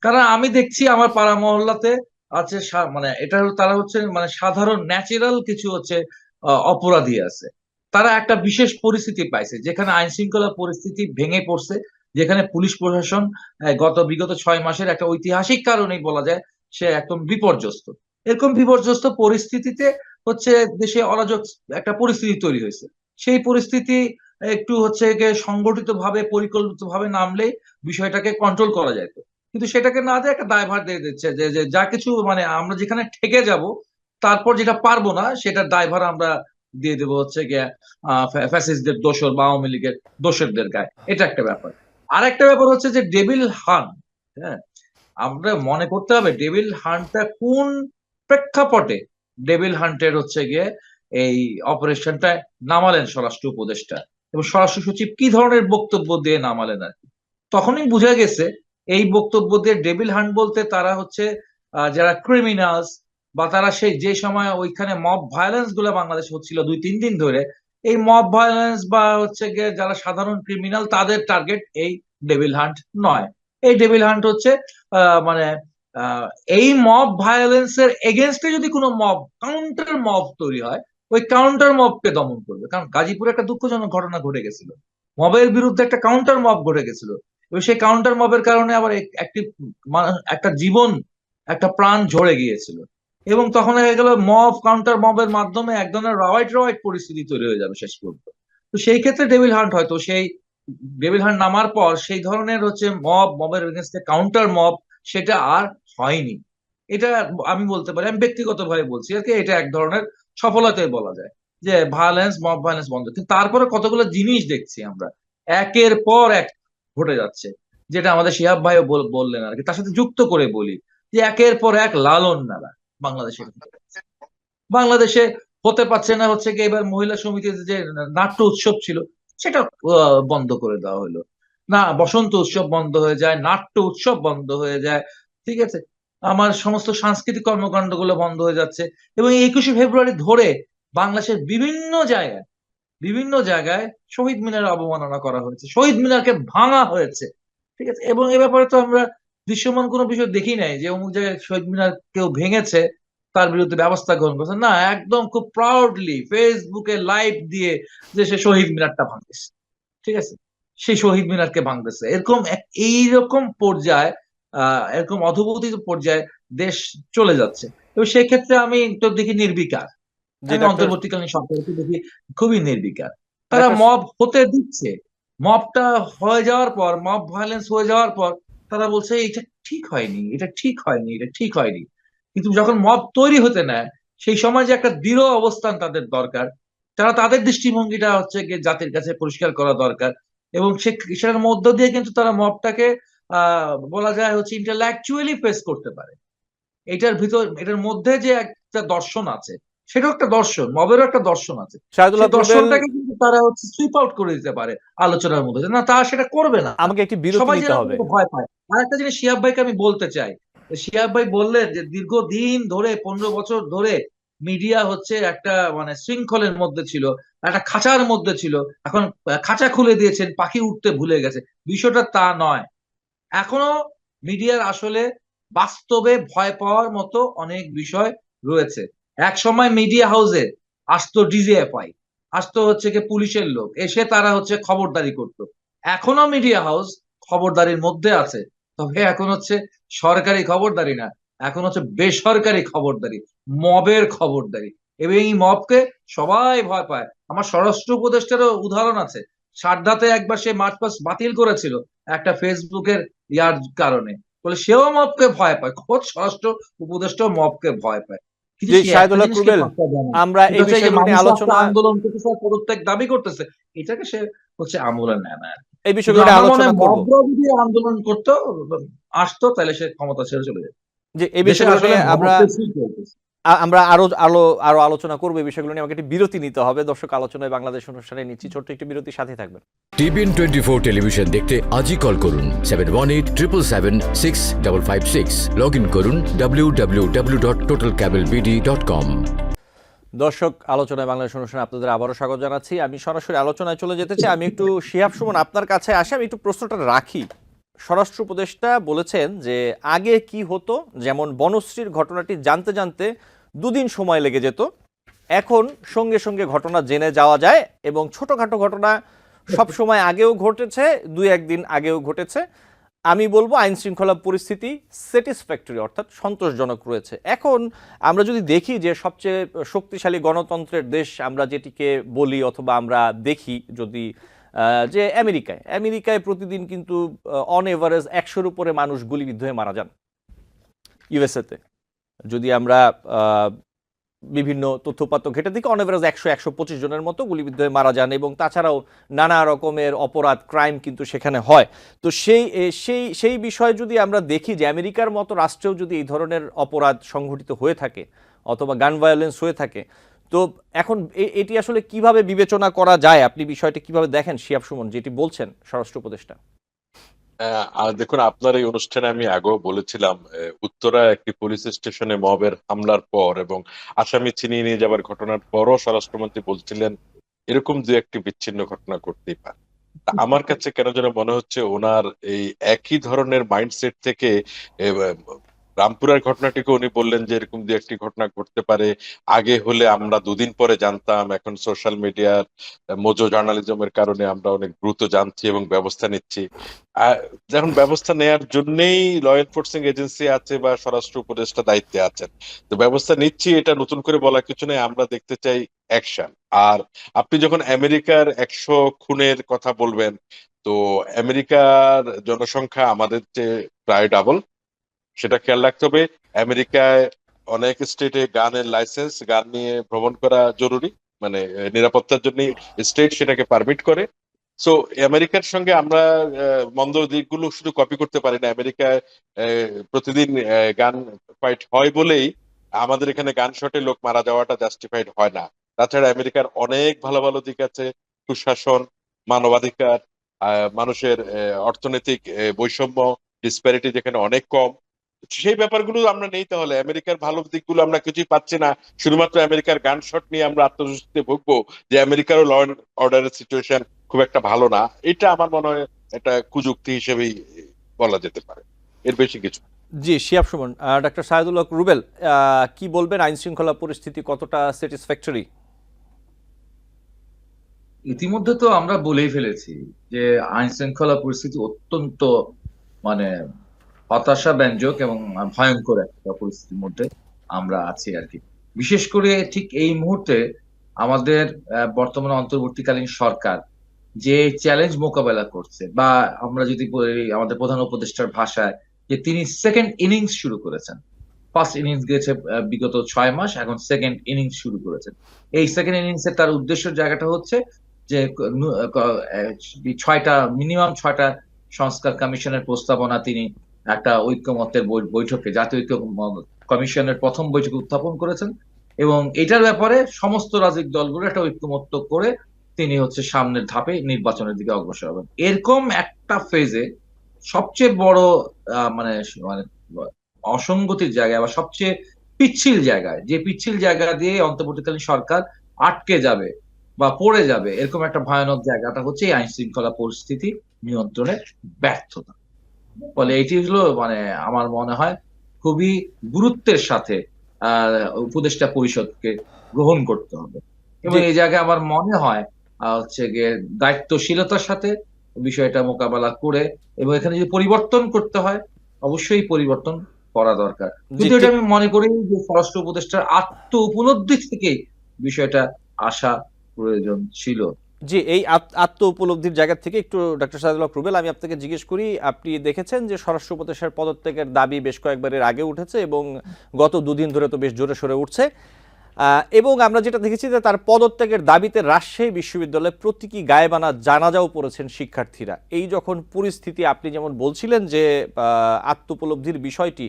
Speaker 2: কারণ আমি দেখছি আমার পাড়া মহল্লাতে আছে মানে এটা হলো, তারা হচ্ছে মানে সাধারণ ন্যাচারাল কিছু হচ্ছে অপরাধী আছে। তারা একটা বিশেষ পরিস্থিতি পাইছে যেখানে আইন শৃঙ্খলা পরিস্থিতি ভেঙে পড়ছে, যেখানে পুলিশ প্রশাসন বিগত 6 মাসের একটা ঐতিহাসিক কারণেই বলা যায় সে একদম বিপর্যস্ত। এরকম বিপর্যস্ত পরিস্থিতিতে হচ্ছে দেশে অরাজক একটা পরিস্থিতি তৈরি হয়েছে। সেই পরিস্থিতি একটু হচ্ছে গিয়ে সংগঠিত ভাবে পরিকল্পিত ভাবে নামলে বিষয়টাকে কন্ট্রোল করা যায়। কিন্তু সেটাকে না দিয়ে একটা দায়ভার দিয়ে দিচ্ছে যে যে যা কিছু মানে আমরা যেখানে ঠেকে যাব, তারপর যেটা পারবো না সেটার দায়ভার আমরা দিয়ে দেবো হচ্ছে গিয়ে ফ্যাসিস্টদের দোসর বা আওয়ামী লীগের দোসরদের গায়ে। এটা একটা ব্যাপার। আর একটা ব্যাপার হচ্ছে যে ডেভিল হান্ট, হ্যাঁ, আমরা মনে করতে হবে ডেভিল হান্টটা কোন প্রেক্ষাপটে ডেভিল হান্টের হচ্ছে গিয়ে এই অপারেশনটা নামালেন স্বরাষ্ট্র উপদেষ্টা, এবং স্বরাষ্ট্র সচিব কি ধরনের বক্তব্য দিয়ে নামালেন আর কি। তখনই বোঝা গেছে এই বক্তব্য দিয়ে ডেভিল হান্ট বলতে তারা হচ্ছে যারা ক্রিমিনালস, বা তারা সেই যে সময় ওইখানে মব ভায়োলেন্স গুলো বাংলাদেশে হচ্ছিল 2-3 দিন ধরে, এই মব ভায়োলেন্স বা হচ্ছে গিয়ে যারা সাধারণ ক্রিমিনাল তাদের টার্গেট এই ডেভিল হান্ট নয়। এই ডেভিল হান্ট হচ্ছে মানে আহ, এই মব ভায়োলেন্সের এগেনস্টে যদি কোনো মব কাউন্টার মব তৈরি হয়, ওই কাউন্টার মবকে দমন করবে। কারণ গাজীপুরে একটা দুঃখজনক ঘটনা ঘটে গেছিল, মবের বিরুদ্ধে একটা কাউন্টার মব ঘটে গেছিল, এবং সেই কাউন্টার মবের কারণে আবার একটি একটা জীবন, একটা প্রাণ ঝরে গিয়েছিল। এবং তখন হয়ে গেল মব কাউন্টার মবের মাধ্যমে এক ধরনের রাওয়াইট রাওয়াইট পরিস্থিতি তৈরি হয়ে যাবে শেষ পর্যন্ত। তো সেই ক্ষেত্রে ডেভিল হান্ট হয়তো সেই ডেভিল হান্ট নামার পর সেই ধরনের হচ্ছে মবের এগেনস্টে কাউন্টার মব সেটা আর হয়নি। এটা আমি বলতে পারি, আমি ব্যক্তিগতভাবে বলছি আর কি, এটা এক ধরনের সফলতাই বলা যায় যে মব ভায়োলেন্স বন্ধ। কিন্তু তারপরে কতগুলো জিনিস দেখছি আমরা একের পর এক ঘটে যাচ্ছে। যেটা আমাদের শিহাব ভাইও বললেন আর কি, তার সাথে যুক্ত করে বলি যে একের পর এক লালন মেলা বাংলাদেশে বাংলাদেশে হতে পারছে না। হচ্ছে কি এবার মহিলা সমিতির যে নাট্য উৎসব ছিল সেটা বন্ধ করে দেওয়া হলো, না বসন্ত উৎসব বন্ধ হয়ে যায়, নাট্য উৎসব বন্ধ হয়ে যায়, ঠিক আছে, আমার সমস্ত সাংস্কৃতিক কর্মকাণ্ড গুলো বন্ধ হয়ে যাচ্ছে। এবং এই 21শে ফেব্রুয়ারি ধরে বাংলাদেশের বিভিন্ন জায়গায় শহীদ মিনারের অবমাননা করা হয়েছে, শহীদ মিনারকে ভাঙা হয়েছে, ঠিক আছে। এবং এ ব্যাপারে তো আমরা দৃশ্যমান কোনো বিষয় দেখি নাই যে অমুক জায়গায় শহীদ মিনার কেউ ভেঙেছে তার বিরুদ্ধে ব্যবস্থা গ্রহণ করছে, না, একদম খুব প্রাউডলি ফেসবুকে লাইভ দিয়ে যে সে শহীদ মিনারটা ভাঙতেছে, ঠিক আছে, সেই শহীদ মিনারকে ভাঙতেছে। এইরকম পর্যায়ে এরকম অধোগতি পর্যায়ে দেশ চলে যাচ্ছে। তো সেই ক্ষেত্রে আমি তো দেখি নির্বিকার,
Speaker 1: যে
Speaker 2: আমি
Speaker 1: ডাক্তার
Speaker 2: অন্তর্বর্তীকালীন সরকারকে দেখি খুবই নির্বিকার। তারা
Speaker 1: ডাক্তার
Speaker 2: মব হতে দিচ্ছে, মবটা হয়ে যাওয়ার পর, মব ভায়োলেন্স হয়ে যাওয়ার পর তারা বলছে এটা ঠিক হয়নি, এটা ঠিক হয়নি, এটা ঠিক হয়নি। কিন্তু যখন মব তৈরি হতে নেয় সেই সময় যে একটা দৃঢ় অবস্থান তাদের দরকার, তারা তাদের দৃষ্টিভঙ্গিটা হচ্ছে গিয়ে জাতির কাছে পরিষ্কার করা দরকার। এবং সেটার মধ্য দিয়ে কিন্তু তারা মবটাকে বলা যায় হচ্ছে ইন্টেলেকচুয়ালি ফেস করতে পারে। এটার মধ্যে যে একটা দর্শন আছে, সেটাও একটা দর্শন, মবেরও একটা দর্শন আছে,
Speaker 1: শাহিদুল্লাহ
Speaker 2: সেই
Speaker 1: কুবেল,
Speaker 2: দর্শনটাকে কিন্তু তারা হচ্ছে সুইপ আউট করে দিতে পারে আলোচনার মধ্যে, না তারা সেটা করবে না।
Speaker 1: আমাকে একটি বিরতি
Speaker 2: সবাই
Speaker 1: নিতে
Speaker 2: যেন
Speaker 1: হবে।
Speaker 2: ভয় পায়। আর একটা জিনিস শিহাব ভাইকে আমি বলতে চাই, শিহাব ভাই বললেন যে দীর্ঘদিন ধরে 15 বছর ধরে মিডিয়া হচ্ছে একটা মানে শৃঙ্খলের মধ্যে ছিল, একটা খাঁচার মধ্যে ছিল, এখন খাঁচা খুলে দিয়েছেন, পাখি উঠতে ভুলে গেছে। বিষয়টা তা নয়, এখনো মিডিয়ার আসলে বাস্তবে ভয় পাওয়ার মতো অনেক বিষয় রয়েছে। এক সময় মিডিয়া হাউসে আসতো ডিজিএফআই, আসতো হচ্ছে কি পুলিশের লোক, এসে তারা হচ্ছে খবরদারি করতো। এখনো মিডিয়া হাউস খবরদারির মধ্যে আছে, তবে এখন হচ্ছে সরকারি খবরদারি না, এখন হচ্ছে বেসরকারি খবরদারি, মবের খবরদারি। এবং এই মবকে সবাই ভয় পায়। আমার স্বরাষ্ট্র উপদেষ্টারও উদাহরণ আছে, সারদাতে একবার সে মার্চ পাস্ট বাতিল করেছিল একটা ফেসবুকের ইয়ার কারণে, বলে সেও মবকে ভয় পায়, খোদ স্বরাষ্ট্র উপদেষ্টাও মবকে ভয় পায়। কিন্তু
Speaker 1: যে
Speaker 2: সে একটা
Speaker 1: শাহিদুল্লাহ
Speaker 2: জিনিসকে
Speaker 1: কুবেল,
Speaker 2: পাত্তা দেয় না,
Speaker 1: আমরা
Speaker 2: সেটা
Speaker 1: এই
Speaker 2: হচ্ছে এই যে
Speaker 1: বিষয়গুলো নিয়ে
Speaker 2: মানুষ একটা
Speaker 1: আলোচনা
Speaker 2: আন্দোলন করতেছে, পদত্যাগ দাবি করতেছে, এটাকে সে হচ্ছে আমলে নেয় না।
Speaker 1: এই
Speaker 2: কিন্তু
Speaker 1: বিষয়গুলো নিয়ে
Speaker 2: আমার মনে
Speaker 1: আলোচনা
Speaker 2: হয়
Speaker 1: করব।
Speaker 2: মবরাও যদি আন্দোলন করতো, আসতো, তাহলে সে ক্ষমতা ছেড়ে চলে যেত।
Speaker 1: যে এই
Speaker 2: দেশে
Speaker 1: বিষয়গুলো
Speaker 2: আসলে
Speaker 1: নিয়ে আমরা
Speaker 2: মবক্রেসি চলতেছে।
Speaker 1: আমরা আরো আলোচনা করবো। এই বিষয়গুলো নিয়ে আমাকে একটি বিরতি নিতে হবে। দর্শক, আলোচনায় বাংলাদেশ অনুষ্ঠানে নিচ্ছি ছোট্ট একটি বিরতি, সাথে থাকবেন।
Speaker 4: টিভিএন 24 টেলিভিশন দেখতে আজই কল করুন 7187776556। লগ ইন করুন www.totalcablebd.com।
Speaker 1: দর্শক, আলোচনায় বাংলাদেশ অনুষ্ঠানে আপনাদের আবারও স্বাগত জানাচ্ছি। আমি সরাসরি আলোচনায় চলে যেতে চাই। আমি একটু শিহাব সুমন আপনার কাছে আসি, আমি একটু প্রশ্নটা রাখি। স্বরাষ্ট্র উপদেষ্টা বলেছেন যে আগে কি হতো, যেমন বনশ্রীর ঘটনাটি জানতে জানতে 2 দিন সময় লেগে যেত, এখন সঙ্গে সঙ্গে ঘটনা জেনে যাওয়া যায় এবং ছোটখাটো ঘটনা সব সময় আগেও ঘটেছে, 2-1 দিন আগেও ঘটেছে। আমি বলবো আইন শৃঙ্খলা পরিস্থিতি স্যাটিসফ্যাক্টরি, অর্থাৎ সন্তোষজনক রয়েছে। এখন আমরা যদি দেখি যে সবচেয়ে শক্তিশালী গণতন্ত্রের দেশ আমরা যেটিকে বলি অথবা আমরা দেখি, যদি যে আমেরিকায় প্রতিদিন কিন্তু অন এভারেজ 100-র উপরে মানুষ গুলিবিদ্ধ হয়ে মারা যান। ইউএসএতে যদি আমরা বিভিন্ন তথ্যপাত্র ঘেটে দিকে অন এভারেজ 100-125 জনের মতো গুলিবিদ্ধ হয়ে মারা যান, এবং তাছাড়াও নানা রকমের অপরাধ, ক্রাইম কিন্তু সেখানে হয়। তো সেই বিষয়ে যদি আমরা দেখি যে আমেরিকার মতো রাষ্ট্রেও যদি এই ধরনের অপরাধ সংঘটিত হয়ে থাকে অথবা গান ভায়োলেন্স হয়ে থাকে, তো এখন এটি আসলে কিভাবে বিবেচনা করা যায়? আপনি বিষয়টি কিভাবে দেখেন শিহাব সুমন, যেটি বলছেন স্বরাষ্ট্র উপদেষ্টা?
Speaker 3: দেখুন, আপনার এই অনুষ্ঠানে আমি আগেও বলেছিলাম, উত্তরা একটি পুলিশ স্টেশনে মবের হামলার পর এবং আসামি ছিনিয়ে নিয়ে যাবার ঘটনার পরও স্বরাষ্ট্রমন্ত্রী বলছিলেন এরকম 2-1টি বিচ্ছিন্ন ঘটনা করতেই পারে। আমার কাছে কেন যেন মনে হচ্ছে ওনার এই একই ধরনের মাইন্ডসেট থেকে রামপুরার ঘটনাটিকে উনি বললেন যে এরকম 2-1টি ঘটনা ঘটতে পারে, আগে হলে আমরা 2 দিন পরে জানতাম, এখন সোশ্যাল মিডিয়ার মোজো জার্নালিজমের কারণে আমরা অনেক দ্রুত জানছি এবং ব্যবস্থা নিচ্ছি। যখন ব্যবস্থা নেয়ার জন্যই ল এনফোর্সিং এজেন্সি আছে বা স্বরাষ্ট্র উপদেষ্টা দায়িত্বে আছেন, তো ব্যবস্থা নিচ্ছি, এটা নতুন করে বলা কিছু নেই, আমরা দেখতে চাই অ্যাকশন। আর আপনি যখন আমেরিকার 100 খুনের কথা বলবেন, তো আমেরিকার জনসংখ্যা আমাদের চেয়ে প্রায় ডাবল, সেটা খেয়াল রাখতে হবে। আমেরিকায় অনেক স্টেটে গানের লাইসেন্স, গান নিয়ে ভ্রমণ করা জরুরি, মানে নিরাপত্তার জন্য স্টেট সেটাকে পারমিট করে। সো আমেরিকার সঙ্গে আমরা মন্দ দিকগুলো শুধু কপি করতে পারি না। আমেরিকায় প্রতিদিন গান ফাইট হয় বলেই আমাদের এখানে গান শটে লোক মারা যাওয়াটা জাস্টিফাইড হয় না। তাছাড়া আমেরিকার অনেক ভালো ভালো দিক আছে, সুশাসন, মানবাধিকার, মানুষের অর্থনৈতিক বৈষম্য, ডিসপ্যারিটি যেখানে অনেক কম। সেই ব্যাপারগুলো আমরা নেই। তাহলে আমেরিকার ভালো দিকগুলো আমরা কিছুই পাচ্ছি না, শুধুমাত্র আমেরিকার গান শট নিয়ে আমরা আত্মসুষ্টিতে ভুগবো যে আমেরিকারও ল অ্যান্ড অর্ডারের সিচুয়েশন খুব একটা ভালো না। এটা আমার মনে হয় একটা কুযুক্তি হিসেবেই বলা যেতে পারে, এর বেশি কিছু।
Speaker 1: জি, শিহাব সুমন। ডক্টর সাইদুল হক রুবেল, কি বলবেন, আইন শৃঙ্খলা পরিস্থিতি কতটা স্যাটিসফ্যাক্টরি?
Speaker 2: ইতিমধ্যে তো আমরা বলেই ফেলেছি যে আইন শৃঙ্খলা পরিস্থিতি অত্যন্ত মানে হতাশাব্যঞ্জক এবং ভয়ঙ্কর একটা পরিস্থিতির মধ্যে আমরা আছি আর কি। বিশেষ করে ঠিক এই মুহূর্তে আমাদের বর্তমান অন্তর্বর্তীকালীন সরকার যে চ্যালেঞ্জ মোকাবেলা করছে, বা আমরা যদি বলি আমাদের প্রধান উপদেষ্টার ভাষায়, যে তিনি সেকেন্ড ইনিংস শুরু করেছেন। ফার্স্ট ইনিংস গেছে বিগত 6 মাস, এখন সেকেন্ড ইনিংস শুরু করেছেন। এই সেকেন্ড ইনিংসের তার উদ্দেশ্যের জায়গাটা হচ্ছে যে 6টা সংস্কার কমিশনের প্রস্তাবনা তিনি একটা ঐক্যমত্যের বৈঠকে, জাতীয় ঐক্য কমিশনের প্রথম বৈঠকে উত্থাপন করেছেন, এবং এটার ব্যাপারে সমস্ত রাজনৈতিক দলগুলো একটা ঐক্যমত্য করে তিনি হচ্ছে সামনের ধাপে নির্বাচনের দিকে অগ্রসর হবেন। এরকম একটা ফেজে সবচেয়ে বড় মানে মানে অসঙ্গতির জায়গায় বা সবচেয়ে পিচ্ছিল জায়গায়, যে পিচ্ছিল জায়গা দিয়ে অন্তর্বর্তীকালীন সরকার আটকে যাবে বা পড়ে যাবে, এরকম একটা ভয়ানক জায়গাটা হচ্ছে এই আইন শৃঙ্খলা পরিস্থিতি নিয়ন্ত্রণের ব্যর্থতা। ফলে এটি হলো আমার মনে হয় খুবই গুরুত্বের সাথে উপদেষ্টা পরিষদকে গ্রহণ করতে হবে, এবং
Speaker 1: জি,
Speaker 2: এই জায়গায় আমার মনে হয় হচ্ছে গিয়ে দায়িত্বশীলতার সাথে বিষয়টা মোকাবেলা করে, এবং এখানে যদি পরিবর্তন করতে হয় অবশ্যই পরিবর্তন করা দরকার।
Speaker 1: জি,
Speaker 2: কিন্তু এটা
Speaker 1: ঠিক।
Speaker 2: আমি মনে করি যে স্বরাষ্ট্র উপদেষ্টার আত্ম উপলব্ধি থেকেই বিষয়টা আসা প্রয়োজন ছিল।
Speaker 1: জি, এই আত্ম উপলব্ধির জায়গা থেকে একটু ডক্টর সাইদুল হক রুবেল, আমি আপনাকে জিজ্ঞেস করি, আপনি দেখেছেন যে স্বরাষ্ট্র উপদেষ্টার পদত্যাগের দাবি বেশ কয়েকবার এর আগে উঠেছে এবং গত দুদিন ধরে তো বেশ জোরে সোরে উঠছে, এবং আমরা যেটা দেখেছি যে তার পদত্যাগের দাবিতে রাজশাহী বিশ্ববিদ্যালয়ে প্রতীকী গায়েবানা জানাজাও পড়েছেন শিক্ষার্থীরা। এই যখন পরিস্থিতি, আপনি যেমন বলছিলেন যে আত্ম উপলব্ধির বিষয়টি,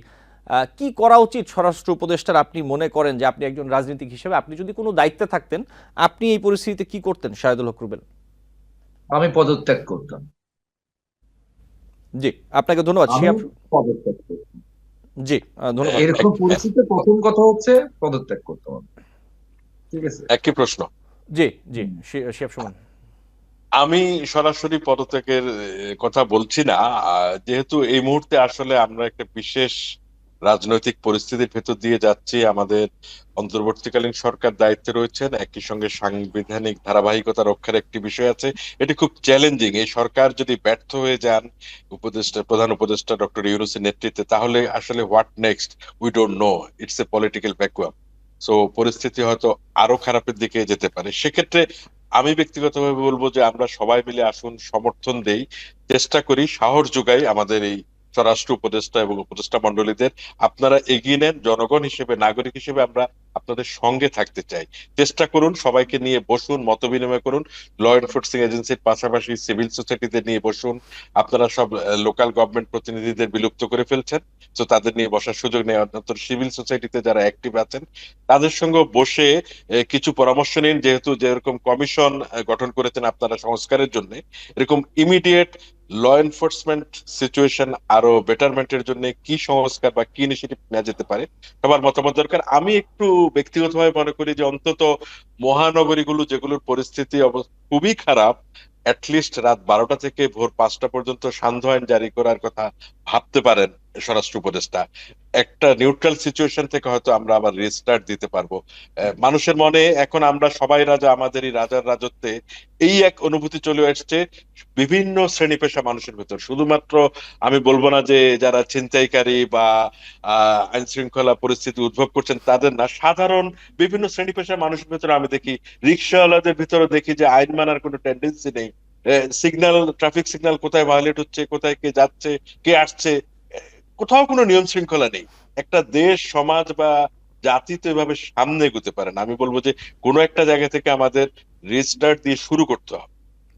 Speaker 1: কি করা উচিত স্বরাষ্ট্র উপদেষ্টার, আপনি মনে করেন যে আপনি একজন রাজনীতিক হিসেবে, আপনি যদি কোনো দায়িত্বে থাকতেন, আপনি এই পরিস্থিতিতে কি করতেন সাইদুল হক রুবেল?
Speaker 2: আমি পদত্যাগ করতাম।
Speaker 1: জি, আপনাকে ধন্যবাদ
Speaker 2: আমি
Speaker 1: শিহাব।
Speaker 2: পদত্যাগ করতাম।
Speaker 1: জি, ধন্যবাদ।
Speaker 2: এরকম পরিস্থিতিতে প্রথম কথা হচ্ছে পদত্যাগ করতে হবে। ঠিক আছে।
Speaker 3: একই প্রশ্ন।
Speaker 1: জি, জি, শিহাব সুমন।
Speaker 3: আমি সরাসরি পদত্যাগের কথা বলছি না, যেহেতু এই মুহূর্তে আসলে আমরা একটা বিশেষ রাজনৈতিক পরিস্থিতির ভেতর দিয়ে যাচ্ছি। আমাদের অন্তর্বর্তীকালীন সরকার দায়িত্বে রয়েছেন, একই সঙ্গে সাংবিধানিক ধারাবাহিকতা রক্ষার একটি বিষয় আছে। এটি খুব চ্যালেঞ্জিং। এই সরকার যদি ব্যর্থ হয়ে যান প্রধান উপদেষ্টা ডক্টর ইউনূসের নেতৃত্বে, তাহলে আসলে what next we don't know. It's a political vacuum. So পরিস্থিতি হয়তো আরো খারাপের দিকে যেতে পারে। সেক্ষেত্রে আমি ব্যক্তিগতভাবে বলবো যে আমরা সবাই মিলে আসুন, সমর্থন দেই, চেষ্টা করি, সাহস যোগাই আমাদের এই স্বরাষ্ট্র উপদেষ্টা এবং উপদেষ্টা মন্ডলীদের। আপনারা এগিয়ে নেন। জনগণ হিসেবে, নাগরিক হিসেবে আমরা আপনাদের সঙ্গে থাকতে চাই। চেষ্টা করুন, সবাইকে নিয়ে বসুন, মত বিনিময় করুন। ল এনফোর্সিং এজেন্সির পাশাপাশি সিভিল সোসাইটিদের নিয়ে বসুন। আপনারা সব লোকাল গভর্নমেন্ট প্রতিনিধিদের বিলুপ্ত করে ফেলছেন, তো তাদের নিয়ে বসার সুযোগ নেই। অন্তত সিভিল সোসাইটিতে যারা অ্যাক্টিভ আছেন তাদের সঙ্গে বসে কিছু পরামর্শ নিন। যেহেতু যেরকম কমিশন গঠন করেছেন আপনারা সংস্কারের জন্য, এরকম ইমিডিয়েট ল এনফোর্সমেন্ট সিচুয়েশন আরো বেটারমেন্টের জন্য কি সংস্কার বা কি ইনিশিয়েটিভ নেওয়া যেতে পারে, সবার মতামত দরকার। আমি একটু ব্যক্তিগতভাবে মনে করি যে অন্তত মহানগরীগুলো যেগুলোর পরিস্থিতি খুবই খারাপ, অ্যাটলিস্ট রাত 12টা থেকে ভোর 5টা পর্যন্ত সান্ধ্য আইন জারি করার কথা ভাবতে পারেন স্বরাষ্ট্র উপদেষ্টা। একটা নিউট্রাল সিচুয়েশন থেকে হয়তো আমরা আবার রিস্টার্ট দিতে পারবো। মানুষের মনে এখন আমরা সবাই রাজা, আমাদের এই রাজার রাজত্বে, এই এক অনুভূতি চলে আসছে বিভিন্ন শ্রেণী পেশা মানুষের ভেতর। শুধুমাত্র আমি বলবো না যে যারা ছিনতাইকারী বা আইন শৃঙ্খলা পরিস্থিতি উদ্ভব করছেন তাদের না, সাধারণ বিভিন্ন শ্রেণী পেশার মানুষের ভেতরে আমি দেখি, রিক্সাওয়ালাদের ভিতরে দেখি যে আইন মানার কোনো টেন্ডেন্সি নেই। সিগন্যাল, ট্রাফিক সিগন্যাল কোথায় ভায়োলেট হচ্ছে, কোথায় কে যাচ্ছে, কে আসছে, কোথাও কোনো নিয়ম শৃঙ্খলা নেই। একটা দেশ, সমাজ বা জাতি তো এভাবে সামনে এগোতে পারে না। আমি বলবো যে কোনো একটা জায়গা থেকে আমাদের রিস্টার্ট দিয়ে শুরু করতে হবে।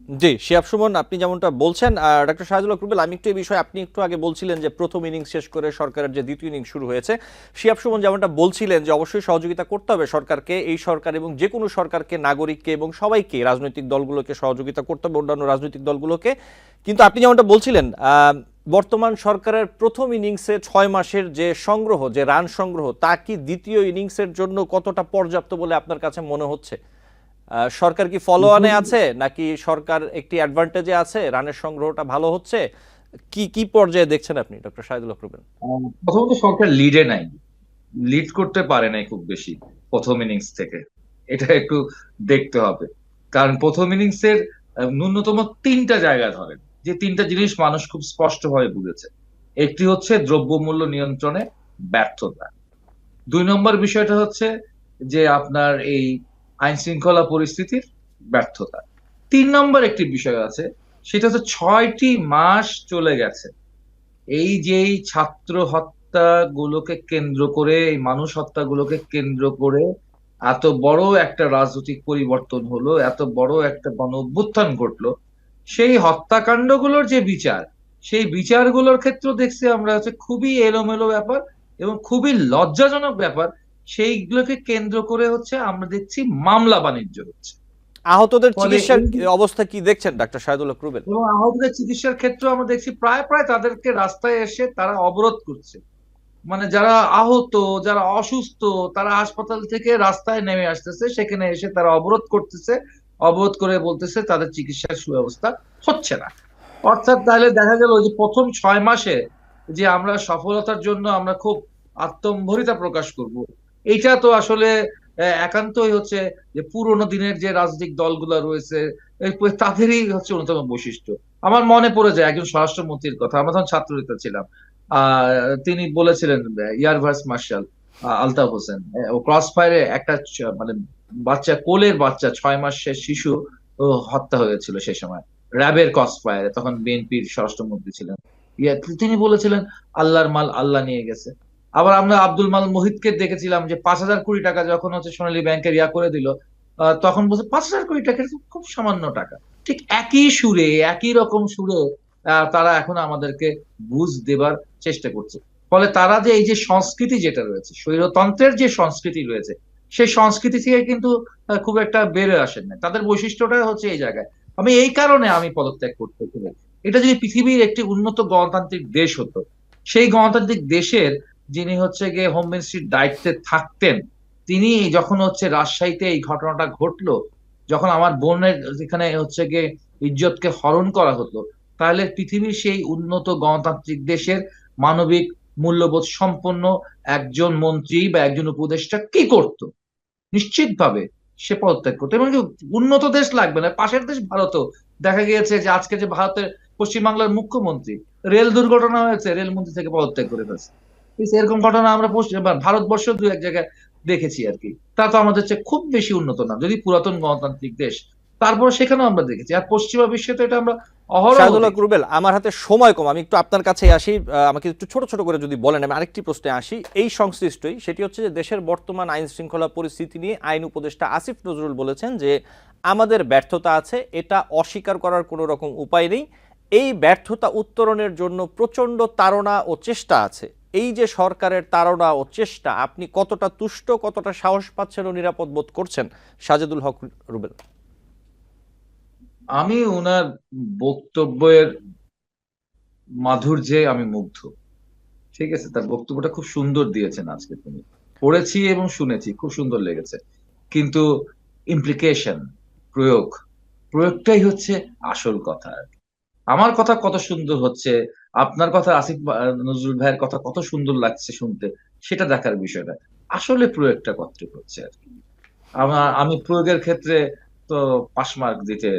Speaker 1: জি, শিহাব সুমন, আপনি যেমনটা বলছেন, ডক্টর শাহজাদুল হক রুবেল, আমি একটু এই বিষয়ে, আপনি একটু আগে বলছিলেন যে প্রথম ইনিংস শেষ করে সরকারের যে দ্বিতীয় ইনিংস শুরু হয়েছে, শিহাব সুমন যেমনটা বলছিলেন যে অবশ্যই সহযোগিতা করতে হবে সরকারকে, এই সরকার এবং যে কোনো সরকারকে, নাগরিককে এবং সবাইকে, রাজনৈতিক দলগুলোকে সহযোগিতা করতে হবে, অন্যান্য রাজনৈতিক দলগুলোকে। কিন্তু আপনি যেমনটা বলছিলেন, বর্তমান সরকারের প্রথম ইনিংসে 6 মাসের যে সংগ্রহ, যে রান সংগ্রহ, তা কি দ্বিতীয় ইনিংসের জন্য কতটা পর্যাপ্ত বলে আপনার কাছে মনে হচ্ছে? সরকার কি ফলো অনে আছে, নাকি সরকার একটি অ্যাডভান্টেজে আছে, রানের সংগ্রহটা ভালো হচ্ছে? কি কি পর্যায়ে দেখছেন আপনি, ডক্টর শাহজাদুল হক রুবেল?
Speaker 2: প্রথমত সরকার লিডে নাই, লিড করতে পারে নাই খুব বেশি প্রথম ইনিংস থেকে, এটা একটু দেখতে হবে। কারণ প্রথম ইনিংসের ন্যূনতম 3টা জায়গা ধরেন, যে 3টা জিনিস মানুষ খুব স্পষ্টভাবে বুঝেছে। একটি হচ্ছে দ্রব্যমূল্য নিয়ন্ত্রণে ব্যর্থতা, 2 নম্বর বিষয়টা হচ্ছে যে আপনার এই আইন শৃঙ্খলা পরিস্থিতির ব্যর্থতা, 3 নম্বর একটি বিষয় আছে, সেটা হচ্ছে 6টি মাস চলে গেছে এই যে এই ছাত্র হত্যাগুলোকে কেন্দ্র করে, এই মানুষ হত্যাগুলোকে কেন্দ্র করে এত বড় একটা রাজনৈতিক পরিবর্তন হলো, এত বড় একটা গণ অভ্যুত্থান ঘটলো। সেই হত্যাকাণ্ডগুলোর যে বিচার, সেই বিচারগুলোর ক্ষেত্রে দেখছি আমরা হচ্ছে খুবই এলোমেলো ব্যাপার এবং খুবই লজ্জাজনক ব্যাপার। সেইগুলোকে কেন্দ্র করে হচ্ছে আমরা দেখছি মামলা বাণিজ্য হচ্ছে।
Speaker 1: আহতদের
Speaker 2: ফলে
Speaker 1: চিকিৎসার
Speaker 2: এই
Speaker 1: অবস্থা কি দেখছেন, ডক্টর শাহজাদুল হক রুবেল?
Speaker 2: এবং আহতদের চিকিৎসার ক্ষেত্রে আমরা দেখছি প্রায় প্রায় তাদেরকে রাস্তায় এসে তারা অবরোধ করছে। মানে যারা আহত, যারা অসুস্থ, তারা হাসপাতাল থেকে রাস্তায় নেমে আসতেছে, সেখানে এসে তারা অবরোধ করতেছে, অবরোধ করে বলতেছে তাদের চিকিৎসার সুব্যবস্থা হচ্ছে না। অর্থাৎ তাহলে দেখা গেল যে প্রথম 6 মাসে যে আমরা সফলতার জন্য আমরা খুব আত্মম্ভরিতা প্রকাশ করব, এইটা তো আসলে একান্তই হচ্ছে যে পুরোনো দিনের যে রাজনৈতিক দলগুলো রয়েছে তাদেরই হচ্ছে অন্যতম বৈশিষ্ট্য। আমার মনে পড়ে যায় একজন স্বরাষ্ট্রমন্ত্রীর কথা, আমরা তখন ছাত্রনেতা ছিলাম। তিনি বলেছিলেন, air vice marshal Altaf Hossain, ও ক্রস ফায়ারে একটা মানে বাচ্চা, কোলের বাচ্চা 6 মাসের শিশু হত্যা হয়েছিল সেই সময় র্যাবের ক্রস ফায়ারে, তখন বিএনপির স্বরাষ্ট্রমন্ত্রী ছিলেন। তিনি বলেছিলেন আল্লাহর মাল আল্লাহ নিয়ে গেছে। আবার আমরা আব্দুল মাল মুহিতকে দেখেছিলাম যে 5,000 কোটি টাকা যখন হচ্ছে সোনালী ব্যাংকের করে দিল, তখন বলছে 5,000 কোটি টাকা খুব সামান্য টাকা। ঠিক একই সুরে, একই রকম সুরে তারা এখন আমাদেরকে বুঝ দেবার চেষ্টা করছে। ফলে তারা যে এই যে সংস্কৃতি যেটা রয়েছে, স্বৈরতন্ত্রের যে সংস্কৃতি রয়েছে, সেই সংস্কৃতি থেকে কিন্তু খুব একটা বেরোয় আসেন না। তাদের বৈশিষ্ট্যটা হচ্ছে এই জায়গায়। এই কারণে আমি পদত্যাগ করতে চাই। এটা যদি পৃথিবীর একটি উন্নত গণতান্ত্রিক দেশ হতো, সেই গণতান্ত্রিক দেশের যিনি হচ্ছে গিয়ে হোম মিনিস্ট্রির দায়িত্বে থাকতেন, তিনি যখন হচ্ছে রাজশাহীতে এই ঘটনাটা ঘটলো, যখন আমার বোনের যেখানে হচ্ছে গিয়ে ইজ্জতকে হরণ করা হতো, তাহলে পৃথিবীর সেই উন্নত গণতান্ত্রিক দেশের মানবিক মূল্যবোধ সম্পন্ন একজন মন্ত্রী বা একজন উপদেষ্টা কি করত? নিশ্চিতভাবে সে পদত্যাগ করতো। এবং উন্নত দেশ লাগবে না, পাশের দেশ ভারতও দেখা গিয়েছে যে আজকে যে ভারতের পশ্চিমবাংলার মুখ্যমন্ত্রী, রেল দুর্ঘটনা হয়েছে, রেলমন্ত্রী থেকে পদত্যাগ করে ফেলছে। এরকম ঘটনা আমরা ভারতবর্ষ 2-1 জায়গায় দেখেছি আর কি। তা তো আমাদের চেয়ে খুব বেশি উন্নত না, যদি পুরাতন গণতান্ত্রিক দেশ, তারপর সেখানেও আমরা দেখেছি। আর পশ্চিমা বিশ্বে তো এটা আমরা অহরহ
Speaker 1: শাহজাদুল হক
Speaker 2: দেখি।
Speaker 1: রুবেল, আমার হাতে সময় কম, আমি একটু আপনার কাছে আসি। আমাকে একটু ছোট ছোট করে যদি বলেন, আমি আরেকটি প্রশ্নে আসি এই সংশ্লিষ্টই, সেটি হচ্ছে যে দেশের বর্তমান আইন শৃঙ্খলা পরিস্থিতি নিয়ে আইন উপদেষ্টা আসিফ নজরুল বলেছেন যে আমাদের ব্যর্থতা আছে, এটা অস্বীকার করার কোনো রকম উপায় নেই। এই ব্যর্থতা উত্তরণের জন্য প্রচণ্ড তাড়না ও চেষ্টা আছে। এই যে সরকারের তাড়না ও চেষ্টা, আপনি কতটা তুষ্ট, কতটা সাহস পাচ্ছেন ও নিরাপদ বোধ করছেন, শাহজাদুল হক রুবেল?
Speaker 2: আমি ওনার বক্তব্যের মাধুর্যে আমি মুগ্ধ। ঠিক আছে, তার বক্তব্যটা খুব সুন্দর দিয়েছেন আজকে, তিনি পড়েছি এবং শুনেছি, খুব সুন্দর লেগেছে। কিন্তু ইমপ্লিকেশন, প্রয়োগ, প্রয়োগটাই হচ্ছে আসল কথা। আমার কথা কত সুন্দর হচ্ছে, আপনার কথা আসিফ নজরুল ভাইয়ের কথা কত সুন্দর লাগছে শুনতে, সেটা দেখার বিষয়টা। আসলে প্রয়োগটা কতটুক হচ্ছে আর কি। আমি প্রয়োগের ক্ষেত্রে তো পাস মার্ক দিতে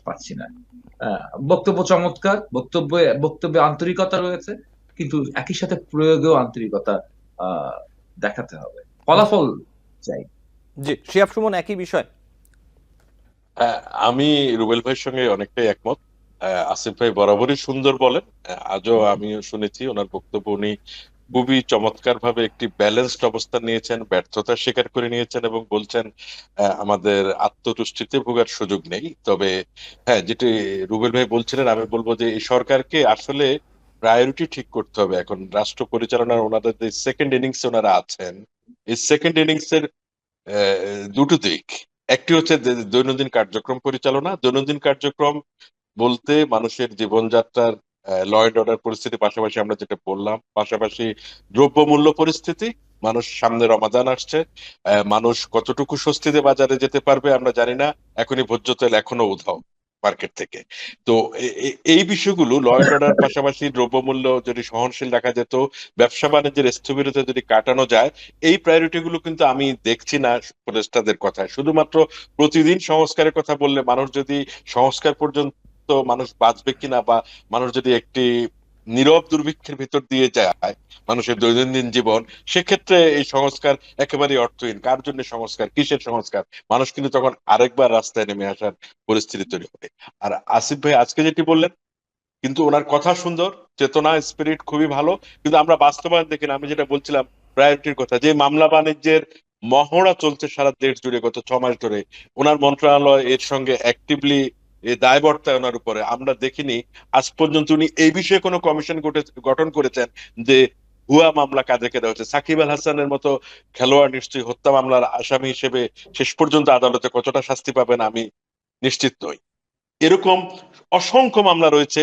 Speaker 2: পারছি না। বক্তব্য চমৎকার, বক্তব্যে আন্তরিকতা রয়েছে, কিন্তু একই সাথে প্রয়োগেও আন্তরিকতা আহ দেখাতে হবে, ফলাফল চাই।
Speaker 1: জি, শিহাব সুমন, একই বিষয়?
Speaker 3: হ্যাঁ, আমি রুবেল ভাইয়ের সঙ্গে অনেকটাই একমত। আসিফ ভাই বরাবরই সুন্দর বলেন। আজও আমিও শুনেছি ওনার বক্তব্য, উনি খুবই চমৎকার ভাবে একটি ব্যালেন্সড অবস্থান নিয়েছেন, ব্যর্থতা স্বীকার করে নিয়েছেন এবং বলছেন আমাদের আত্মতুষ্টিতে ভোগার সুযোগ নেই। তবে হ্যাঁ, যেটি রুবেল ভাই বলছিলেন, আমি বলবো যে এই সরকারকে আসলে প্রায়োরিটি ঠিক করতে হবে। এখন রাষ্ট্র পরিচালনার ওনাদের যে সেকেন্ড ইনিংস ওনারা আছেন, এই সেকেন্ড ইনিংস এর দুটো দিক। একটি হচ্ছে দৈনন্দিন কার্যক্রম পরিচালনা। দৈনন্দিন কার্যক্রম বলতে মানুষের জীবনযাত্রার ল এন্ড অর্ডার পরিস্থিতি, পাশাপাশি আমরা যেটা বললাম, পাশাপাশি দ্রব্যমূল্য পরিস্থিতি। মানুষ, সামনে রমাদান আসছে, মানুষ কতটুকু স্বস্তিতে বাজারে যেতে পারবে আমরা জানি না। এখনই ভোজ্য তেল এখনো উধাও মার্কেট থেকে। তো এই বিষয়গুলো ল এন্ড অর্ডার পাশাপাশি দ্রব্যমূল্য যদি সহনশীল রাখা যেত, ব্যবসা বাণিজ্যের স্থবিরতা যদি কাটানো যায়, এই প্রায়োরিটি গুলো কিন্তু আমি দেখছি না উপদেষ্টাদের কথায়। শুধুমাত্র প্রতিদিন সংস্কারের কথা বললে মানুষ যদি সংস্কার পর্যন্ত, মানুষ বাঁচবে কিনা, বা মানুষ যদি একটি নীরব দুর্ভিক্ষের ভিতর দিয়ে যায় মানুষের দৈনন্দিন জীবন, সেক্ষেত্রে এই সংস্কার একেবারেই অর্থহীন। কার জন্য সংস্কার, কিসের সংস্কার? মানুষ কিন্তু তখন আরেকবার রাস্তায় নেমে আসার পরিস্থিতি তৈরি হবে। আর আসিফ ভাই আজকে যেটি বললেন, কিন্তু ওনার কথা সুন্দর, চেতনা, স্পিরিট খুবই ভালো, কিন্তু আমরা বাস্তবায়ন দেখি না। আমি যেটা বলছিলাম প্রায়োরিটির কথা, যে মামলা বাণিজ্যের মহড়া চলছে সারা দেশ জুড়ে গত 6 মাস ধরে, ওনার মন্ত্রণালয় এর সঙ্গে অ্যাক্টিভলি দায়বর্তায় ওনার উপরে, আমরা দেখিনি আজ পর্যন্ত উনি এই বিষয়ে কোনো কমিশন গঠন করেছেন যে ভুয়া মামলা কাদেরকে দেওয়া হচ্ছে। সাকিব আল হাসানের মতো খেলোয়াড় নিশ্চয়ই হত্যা মামলার আসামি হিসেবে শেষ পর্যন্ত আদালতে কতটা শাস্তি পাবেন আমি নিশ্চিত নই। এরকম অসংখ্য মামলা রয়েছে,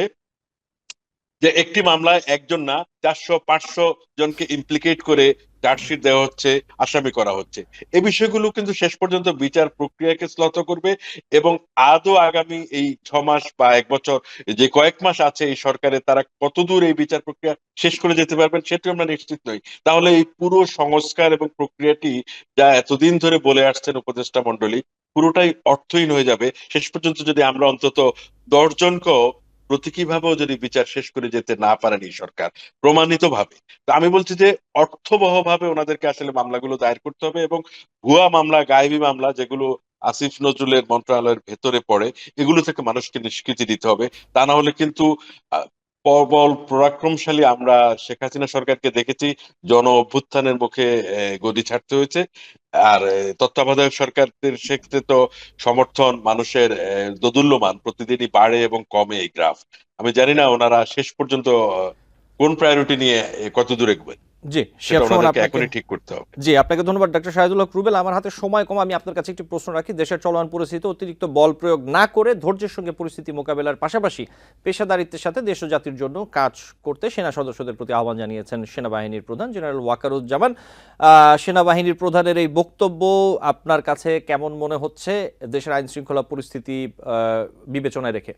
Speaker 3: যে একটি মামলায় একজন না, 400-500 জনকে ইমপ্লিকেট করে চার্জশিট দেওয়া হচ্ছে, আসামি করা হচ্ছে। এই বিষয়গুলো কিন্তু শেষ পর্যন্ত বিচার প্রক্রিয়াকে শ্লথ করবে। এবং আদৌ আগামী এই 6 মাস বা 1 বছর, যে কয়েক মাস আছে এই সরকারের, তারা কতদূর এই বিচার প্রক্রিয়া শেষ করে যেতে পারবেন সেটি আমরা নিশ্চিত নই। তাহলে এই পুরো সংস্কার এবং প্রক্রিয়াটি, যা এতদিন ধরে বলে আসছেন উপদেষ্টা মন্ডলী, পুরোটাই অর্থহীন হয়ে যাবে শেষ পর্যন্ত, যদি আমরা অন্তত 10 জনকেও প্রতীকী ভাবেও যদি বিচার শেষ করে যেতে না পারেন এই সরকার, প্রমাণিত ভাবে। তো আমি বলছি যে অর্থবহ ভাবে ওনাদেরকে আসলে মামলাগুলো দায়ের করতে হবে, এবং ভুয়া মামলা, গায়েবী মামলা যেগুলো আসিফ নজরুলের মন্ত্রণালয়ের ভেতরে পড়ে, এগুলো থেকে মানুষকে নিষ্কৃতি দিতে হবে। তা না হলে কিন্তু প্রবল পরাক্রমশালী আমরা শেখ হাসিনা সরকারকে দেখেছি জন অভ্যুত্থানের মুখে গদি ছাড়তে হয়েছে। আর তত্ত্বাবধায়ক সরকারদের সেক্ষেত্রে তো সমর্থন মানুষের দোদুল্যমান, প্রতিদিনই বাড়ে এবং কমে এই গ্রাফ। আমি জানি না ওনারা শেষ পর্যন্ত কোন প্রায়োরিটি নিয়ে কত দূর এগোবেন,
Speaker 1: জি,
Speaker 3: সেটা
Speaker 1: শিহাব সুমন,
Speaker 3: ওনাদেরকে
Speaker 1: আপনাকে
Speaker 3: এখনই ঠিক করতে হবে।
Speaker 1: জি, আপনাকে ধন্যবাদ ডক্টর শাহিদুল হক রুবেল। আমার হাতে সময় কম, আমি আপনার কাছে একটি প্রশ্ন রাখি। দেশের চলমান পরিস্থিতি অতিরিক্ত বল প্রয়োগ না করে ধৈর্যের সঙ্গে পরিস্থিতি মোকাবেলার পাশাপাশি পেশাদারিত্বের সাথে দেশ ও জাতির জন্য কাজ করতে সেনা সদস্যদের প্রতি আহ্বান জানিয়েছেন সেনাবাহিনীর প্রধান জেনারেল ওয়াকারুজ্জামান। সেনাবাহিনীর প্রধানের এই বক্তব্য আপনার কাছে কেমন মনে হচ্ছে দেশের আইন শৃঙ্খলা পরিস্থিতি বিবেচনায় রেখে?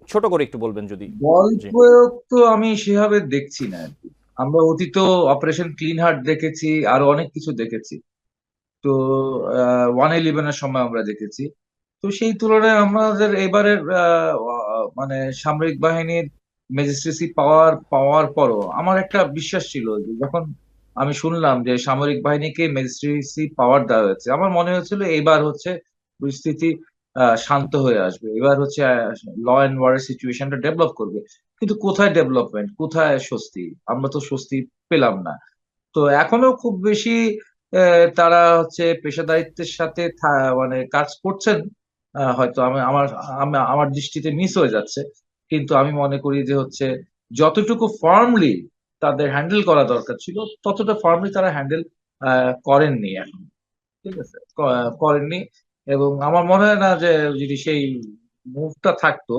Speaker 1: ছোট করে একটু বলবেন যদি।
Speaker 2: বল
Speaker 1: জি,
Speaker 2: প্রয়োগ তো আমি সেভাবে দেখছি না আর কি। আমরা অতীত অপারেশন ক্লিন হার্ট দেখেছি, আরো অনেক কিছু দেখেছি। তো 111-এর সময় আমরা দেখেছি। তো সেই তুলনায় আমাদের এবারের মানে সামরিক বাহিনীর ম্যাজিস্ট্রেসি পাওয়ার পরও আমার একটা বিশ্বাস ছিল যে যখন আমি শুনলাম যে সামরিক বাহিনীকে ম্যাজিস্ট্রেসি পাওয়ার দেওয়া হয়েছে, আমার মনে হয়েছিল এবার হচ্ছে পরিস্থিতি শান্ত হয়ে আসবে, এবার হচ্ছে ল অ্যান্ড অর্ডার সিচুয়েশনটা ডেভেলপ করবে। কিন্তু কোথায় ডেভেলপমেন্ট, কোথায় স্বস্তি? আমরা তো স্বস্তি পেলাম না। তো এখনো খুব বেশি তারা হচ্ছে পেশাদারিত্বের সাথে মানে কাজ করছেন। হয়তো আমার দৃষ্টিতে মিস হয়ে যাচ্ছে। কিন্তু আমি মনে করি যে হচ্ছে যতটুকু ফার্মলি তাদের হ্যান্ডেল করা দরকার ছিল, ততটা ফার্মলি তারা হ্যান্ডেল করেননি এখন। ঠিক আছে, করেননি। এবং আমার মনে হয় না যে যদি সেই মুভটা থাকতো,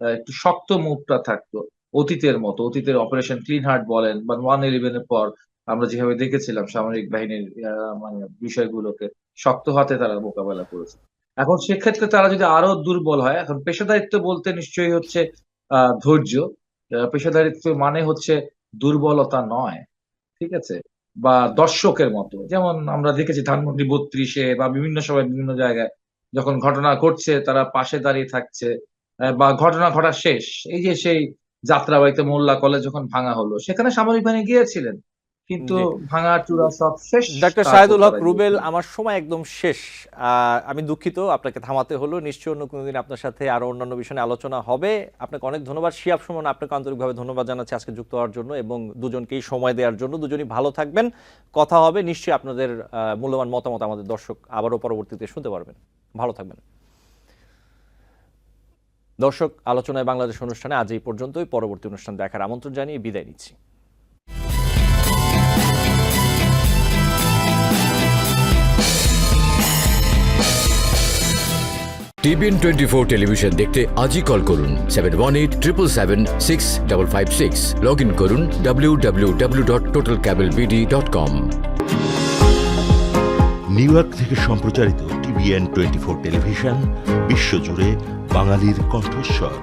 Speaker 2: একটু শক্ত মুভটা থাকতো, অতীতের মতো, অতীতের অপারেশন ক্লিন হার্ট বলেন বা 111-এর পর আমরা যেভাবে দেখেছিলাম সামরিক বাহিনীর মানে বিষয়গুলোকে শক্ত হাতে তারা মোকাবেলা করেছে। এখন সেক্ষেত্রে তারা যদি আরো দুর্বল হয়, এখন পেশাদারিত্ব বলতে নিশ্চয়ই হচ্ছে ধৈর্য। পেশাদারিত্ব মানে হচ্ছে দুর্বলতা নয়। ঠিক আছে? বা দর্শকের মতো, যেমন আমরা দেখেছি ধানমন্ডি 32-এ বা বিভিন্ন সময় বিভিন্ন জায়গায় যখন ঘটনা ঘটছে তারা পাশে দাঁড়িয়ে থাকছে। বা ঘটনা ঘটা শেষ, এই যে সেই যাত্রাবাড়িতে মোল্লা কলেজ যখন ভাঙা হলো, সেখানে সামরিক বাহিনী গিয়েছিলেন। কিন্তু
Speaker 1: জি।
Speaker 2: ভাঙা চূড়া সব শেষ।
Speaker 1: ডাক্তার
Speaker 2: তারপর
Speaker 1: শাহেদুল হক
Speaker 2: তারা
Speaker 1: রুবেল,
Speaker 2: গিয়েছিল।
Speaker 1: আমার সময় একদম শেষ। আমি দুঃখিত আপনাকে থামাতে হলো। নিশ্চয়ই অন্য কোনো দিন আপনার সাথে আরো অন্যান্য বিষয়ে নিয়ে আলোচনা হবে। আপনাকে অনেক ধন্যবাদ। শিহাব সুমন, আপনাকে আন্তরিকভাবে ধন্যবাদ জানাচ্ছি আজকে যুক্ত হওয়ার জন্য এবং দুজনকেই সময় দেওয়ার জন্য। দুজনই ভালো থাকবেন। কথা হবে নিশ্চয়ই। আপনাদের মূল্যবান মতামত আমাদের দর্শক আবারও পরবর্তীতে শুনতে পারবেন। ভালো থাকবেন দর্শক। আলোচনায় বাংলাদেশ অনুষ্ঠানে আজ এই পর্যন্তই। পরবর্তী অনুষ্ঠান দেখার আমন্ত্রণ জানিয়ে বিদায় নিচ্ছি।
Speaker 4: টিভিএন 24 টেলিভিশন দেখতে আজই কল করুন 7187776556। লগ ইন করুন www.totalcablebd.com।
Speaker 5: নিউ ইয়র্ক থেকে সম্প্রচারিত টিভিএন 24 টেলিভিশন বিশ্বজুড়ে বাঙালির কণ্ঠস্বর।